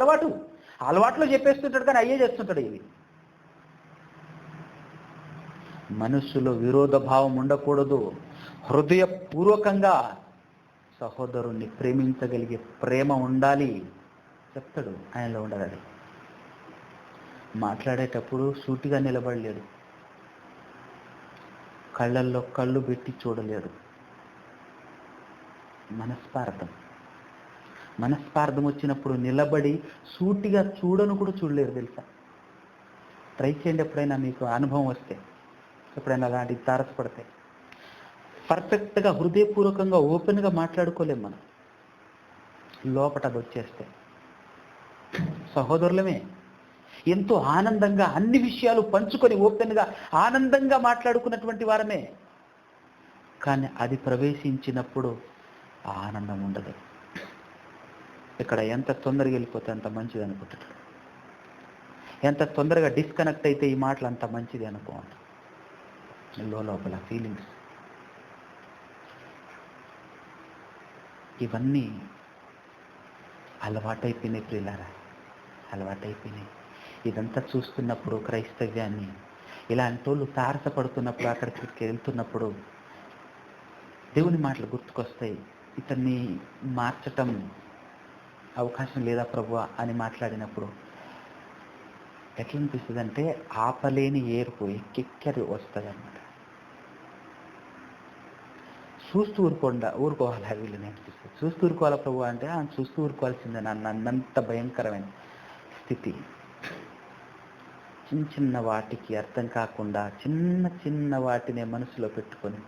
అలవాట్లో చెప్పేస్తుంటాడు, కానీ అయ్యే చేస్తుంటాడు. ఇవి మనస్సులో విరోధ భావం ఉండకూడదు. హృదయపూర్వకంగా సహోదరుణ్ణి ప్రేమించగలిగే ప్రేమ ఉండాలి. చెప్తాడు, ఆయనలో ఉండాలి. మాట్లాడేటప్పుడు సూటిగా నిలబడలేడు, కళ్ళల్లో కళ్ళు పెట్టి చూడలేడు. మనస్పార్థం వచ్చినప్పుడు నిలబడి సూటిగా చూడను కూడా చూడలేరు తెలుసా? ట్రై చేయండి, ఎప్పుడైనా మీకు అనుభవం వస్తే, ఎప్పుడైనా అలాంటి తారసపడితే. పర్ఫెక్ట్గా హృదయపూర్వకంగా ఓపెన్గా మాట్లాడుకోలేం మనం, లోపట అది వచ్చేస్తే. సహోదరులమే ఎంతో ఆనందంగా అన్ని విషయాలు పంచుకొని ఓపెన్గా ఆనందంగా మాట్లాడుకున్నటువంటి వారమే, కానీ అది ప్రవేశించినప్పుడు ఆనందం ఉండదు. ఇక్కడ ఎంత తొందరగా వెళ్ళిపోతే అంత మంచిది అనుకుంటాడు, ఎంత తొందరగా డిస్కనెక్ట్ అయితే ఈ మాటలు అంత మంచిది అనుకోండి. లోపల ఫీలింగ్స్ ఇవన్నీ అలవాటైపోయినాయి ప్రియులారా, అలవాటైపోయినాయి. ఇదంతా చూస్తున్నప్పుడు క్రైస్తవ్యాన్ని ఇలాంటి వాళ్ళు తారసపడుతున్నప్పుడు, అక్కడికి వెళ్తున్నప్పుడు దేవుని మాటలు గుర్తుకొస్తాయి. ఇతన్ని మార్చటం అవకాశం లేదా ప్రభువా అని మాట్లాడినప్పుడు ఎట్లా అనిపిస్తుంది అంటే ఆపలేని ఏర్పు ఎక్కెక్కరి వస్తుంది అన్నమాట. చూస్తూ ఊరుకోవాలా వీళ్ళని అనిపిస్తుంది. చూస్తూ ఊరుకోవాలా ప్రభు అంటే చూస్తూ ఊరుకోవాల్సిందే అన్నంత భయంకరమైన స్థితి. చిన్న చిన్న వాటికి అర్థం కాకుండా చిన్న చిన్న వాటినే మనసులో పెట్టుకొని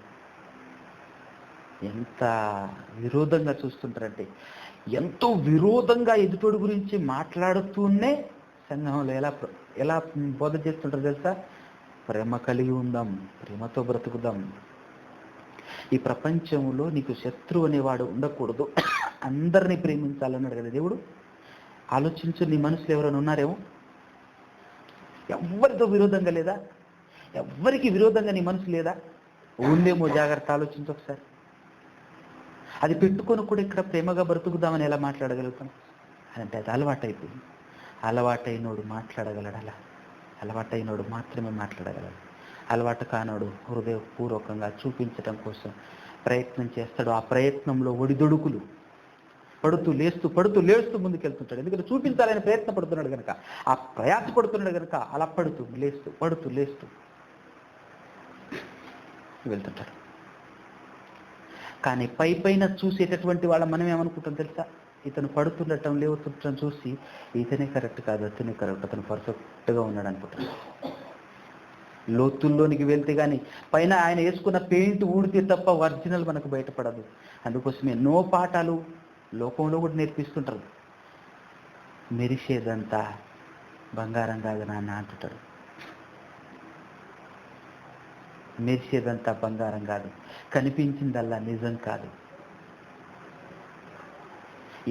ఎంత విరోధంగా చూస్తుంటారంటే, ఎంతో విరోధంగా ఎదుటోడి గురించి మాట్లాడుతూనే సంఘంలో ఎలా బోధ చేస్తుంటారు తెలుసా? ప్రేమ కలిగి ఉందాం, ప్రేమతో బ్రతుకుదాం, ఈ ప్రపంచంలో నీకు శత్రువు అనేవాడు ఉండకూడదు, అందరినీ ప్రేమించాలన్నాడు కదా దేవుడు. ఆలోచించు, నీ మనసులో ఎవరైనా ఉన్నారేమో? ఎవ్వరితో విరోధంగా లేదా? ఎవ్వరికి విరోధంగా నీ మనసు లేదా? ఉందేమో, జాగ్రత్త ఆలోచించు ఒకసారి. అది పెట్టుకొని కూడా ఇక్కడ ప్రేమగా బ్రతుకుదామని ఎలా మాట్లాడగలుగుతాం అంటే అది అలవాటైపోయింది. అలవాటైనోడు మాట్లాడగలడు, అలా అలవాటైనోడు మాత్రమే మాట్లాడగలడు. అలవాటు కానోడు హృదయపూర్వకంగా చూపించడం కోసం ప్రయత్నం చేస్తాడు. ఆ ప్రయత్నంలో ఒడిదొడుకులు పడుతూ లేస్తూ ముందుకెళ్తుంటాడు. ఎందుకంటే చూపించాలని ప్రయత్న పడుతున్నాడు కనుక, ఆ ప్రయాస పడుతున్నాడు కనుక అలా పడుతూ లేస్తూ వెళ్తుంటాడు. కానీ పైన చూసేటటువంటి వాళ్ళ మనం ఏమనుకుంటాం తెలుసా? ఇతను పడుతుండటం లేవుతుండటం చూసి ఇతనే కరెక్ట్ కాదు, అతనే కరెక్ట్, అతను పర్ఫెక్ట్గా ఉన్నాడు అనుకుంటాడు. లోతుల్లోనికి వెళ్తే కానీ పైన ఆయన వేసుకున్న పెయింట్ ఊడితే తప్ప ఒరిజినల్ మనకు బయటపడదు. అందుకోసం ఎన్నో పాఠాలు లోకంలో కూడా నేర్పిస్తుంటారు. మెరిసేదంతా బంగారం కాదు నాన్న అంటుంటాడు. మెరిసేదంతా బంగారం కాదు, కనిపించిందల్లా నిజం కాదు.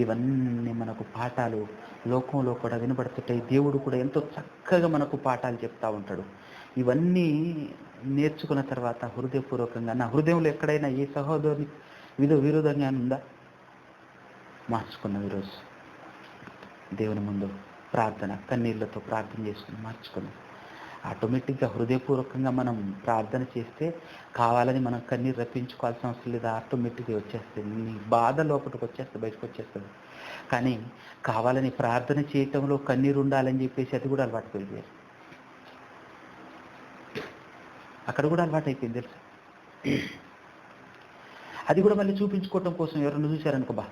ఇవన్నీ మనకు పాఠాలు లోకంలో కూడా వినబడుతుంటాయి. దేవుడు కూడా ఎంతో చక్కగా మనకు పాఠాలు చెప్తా ఉంటాడు. ఇవన్నీ నేర్చుకున్న తర్వాత హృదయపూర్వకంగా నా హృదయంలో ఎక్కడైనా ఏ సహోదరుని విరోధంగా ఉందా? మార్చుకున్నాం. ఈరోజు దేవుని ముందు ప్రార్థన, కన్నీళ్లతో ప్రార్థన చేసుకుని మార్చుకున్నాం. ఆటోమేటిక్గా హృదయపూర్వకంగా మనం ప్రార్థన చేస్తే కావాలని మనం కన్నీరు రప్పించుకోవాల్సిన అవసరం లేదు. ఆటోమేటిక్గా వచ్చేస్తుంది. నీ బాధ లోపలికి వచ్చేస్తుంది, బయటకు వచ్చేస్తుంది. కానీ కావాలని ప్రార్థన చేయటంలో కన్నీరు ఉండాలని చెప్పేసి అది కూడా అలవాటు అయిపోయింది. అక్కడ కూడా అలవాటు అయిపోయింది తెలుసు. అది కూడా మళ్ళీ చూపించుకోవటం కోసం ఎవరన్నా చూశారనుకో, బా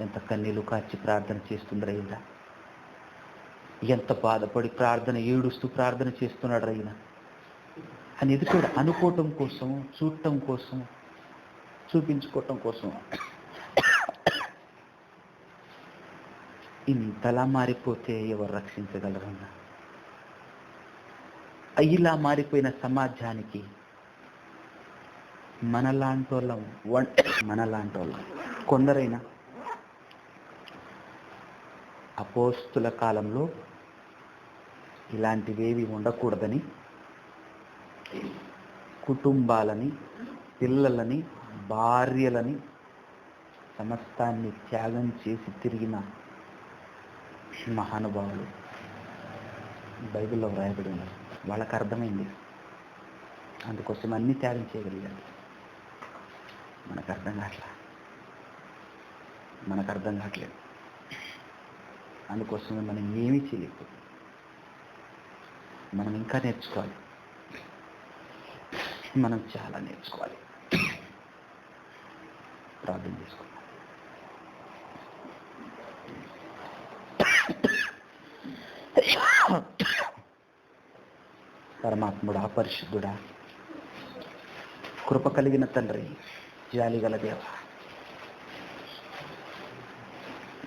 ఎంత కన్నీళ్ళు కార్చి ప్రార్థన చేస్తుండ్రు అయిందా, ఎంత బాధపడి ఏడుస్తూ ప్రార్థన చేస్తున్నాడు అయినా అనేది కూడా అనుకోవటం కోసం, చూడటం కోసం, చూపించుకోవటం కోసం ఇంతలా మారిపోతే ఎవరు రక్షించగలరన్నా? ఇలా మారిపోయిన సమాజానికి మనలాంటోళ్ళం కొందరైనా అపోస్తుల కాలంలో ఇలాంటివేవి ఉండకూడదని కుటుంబాలని, పిల్లలని, భార్యలని, సమస్తాన్ని త్యాగం చేసి తిరిగిన మహానుభావులు బైబిల్లో వ్రాయబడి ఉన్నారు. వాళ్ళకి అర్థమైంది, అందుకోసం అన్ని త్యాగం చేయగలిగారు. మనకు అర్థం కావట్లేదు. అందుకోసమే మనం ఏమీ చేయలేకపోతే మనం ఇంకా నేర్చుకోవాలి. మనం చాలా నేర్చుకోవాలి. ప్రార్థన చేసుకోవాలి. పరమాత్ముడా, పరిశుద్ధుడా, కృప కలిగిన తండ్రి, జాలిగల దేవ,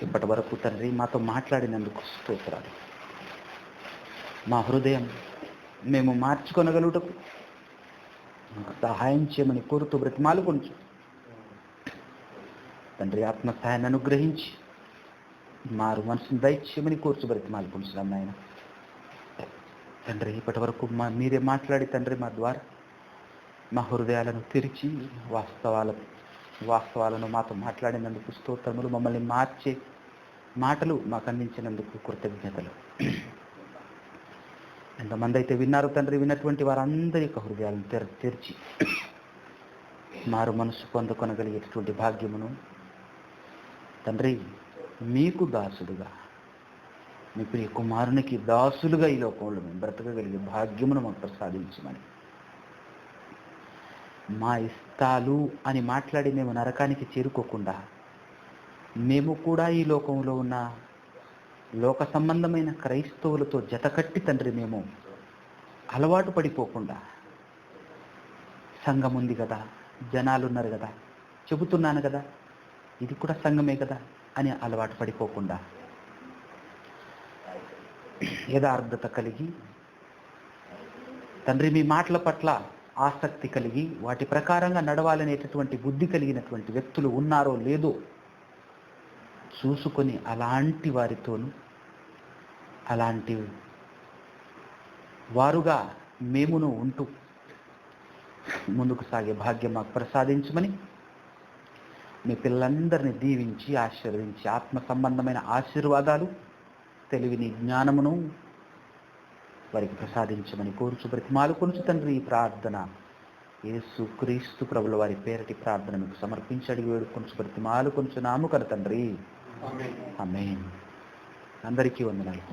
ఇప్పటి వరకు తండ్రి మాతో మాట్లాడినందుకు స్తోత్రాలు. మా హృదయం మేము మార్చుకొనగలుగుటకు సహాయం చేయమని కోరుతూ బ్రతిమాలుకొంచు తండ్రి. ఆత్మస్థాయాన్ని అనుగ్రహించి మారు మనసును దయచేయమని కోరుచు బ్రతిమాలుకొంచున్నాం నాయన తండ్రి. ఇప్పటి వరకు మీరే మాట్లాడి తండ్రి మా ద్వారా మా హృదయాలను తెరిచి వాస్తవాలను మాతో మాట్లాడినందుకు స్తోత్రములు. మమ్మల్ని మార్చే మాటలు మాకు అందించినందుకు కృతజ్ఞతలు. ఎంతమంది అయితే విన్నారు తండ్రి, విన్నటువంటి వారందరి యొక్క హృదయాలను తెరిచి మారు మనసు పొందుకొనగలిగేటటువంటి భాగ్యమును తండ్రి, మీకు దాసుడుగా, మీ ప్రియ కుమారునికి దాసులుగా ఈ లోకంలో మేము బ్రతకగలిగే భాగ్యమును మాకు ప్రసాదించమని మా ఇష్టాలు అని మాట్లాడి మేము నరకానికి చేరుకోకుండా, మేము కూడా ఈ లోకంలో ఉన్న లోక సంబంధమైన క్రైస్తవులతో జతకట్టి తండ్రి మేము అలవాటు పడిపోకుండా, సంఘం ఉంది కదా, జనాలు ఉన్నారు కదా, చెబుతున్నాను కదా, ఇది కూడా సంఘమే కదా అని అలవాటు పడిపోకుండా యథార్థత కలిగి తండ్రి మీ మాటల పట్ల ఆసక్తి కలిగి వాటి ప్రకారంగా నడవాలనేటటువంటి బుద్ధి కలిగినటువంటి వ్యక్తులు ఉన్నారో లేదో చూసుకొని అలాంటి వారితోనూ అలాంటి వారుగా మేమును ఉంటూ ముందుకు సాగే భాగ్యం మాకు ప్రసాదించమని మీ పిల్లలందరినీ దీవించి ఆశీర్వదించి ఆత్మ సంబంధమైన ఆశీర్వాదాలు, తెలివిని, జ్ఞానమును వారికి ప్రసాదించమని కోరుచు బ్రతిమాలు కొనుచు తండ్రి ఈ ప్రార్థన యేసు క్రీస్తు ప్రభుల వారి పేరటి ప్రార్థన మీకు సమర్పించి అడిగి వేడుకొనుచు బ్రతిమాలు కొనుచు నాము కల తండ్రి. ఆమేన్. అందరికీ వందనాలు.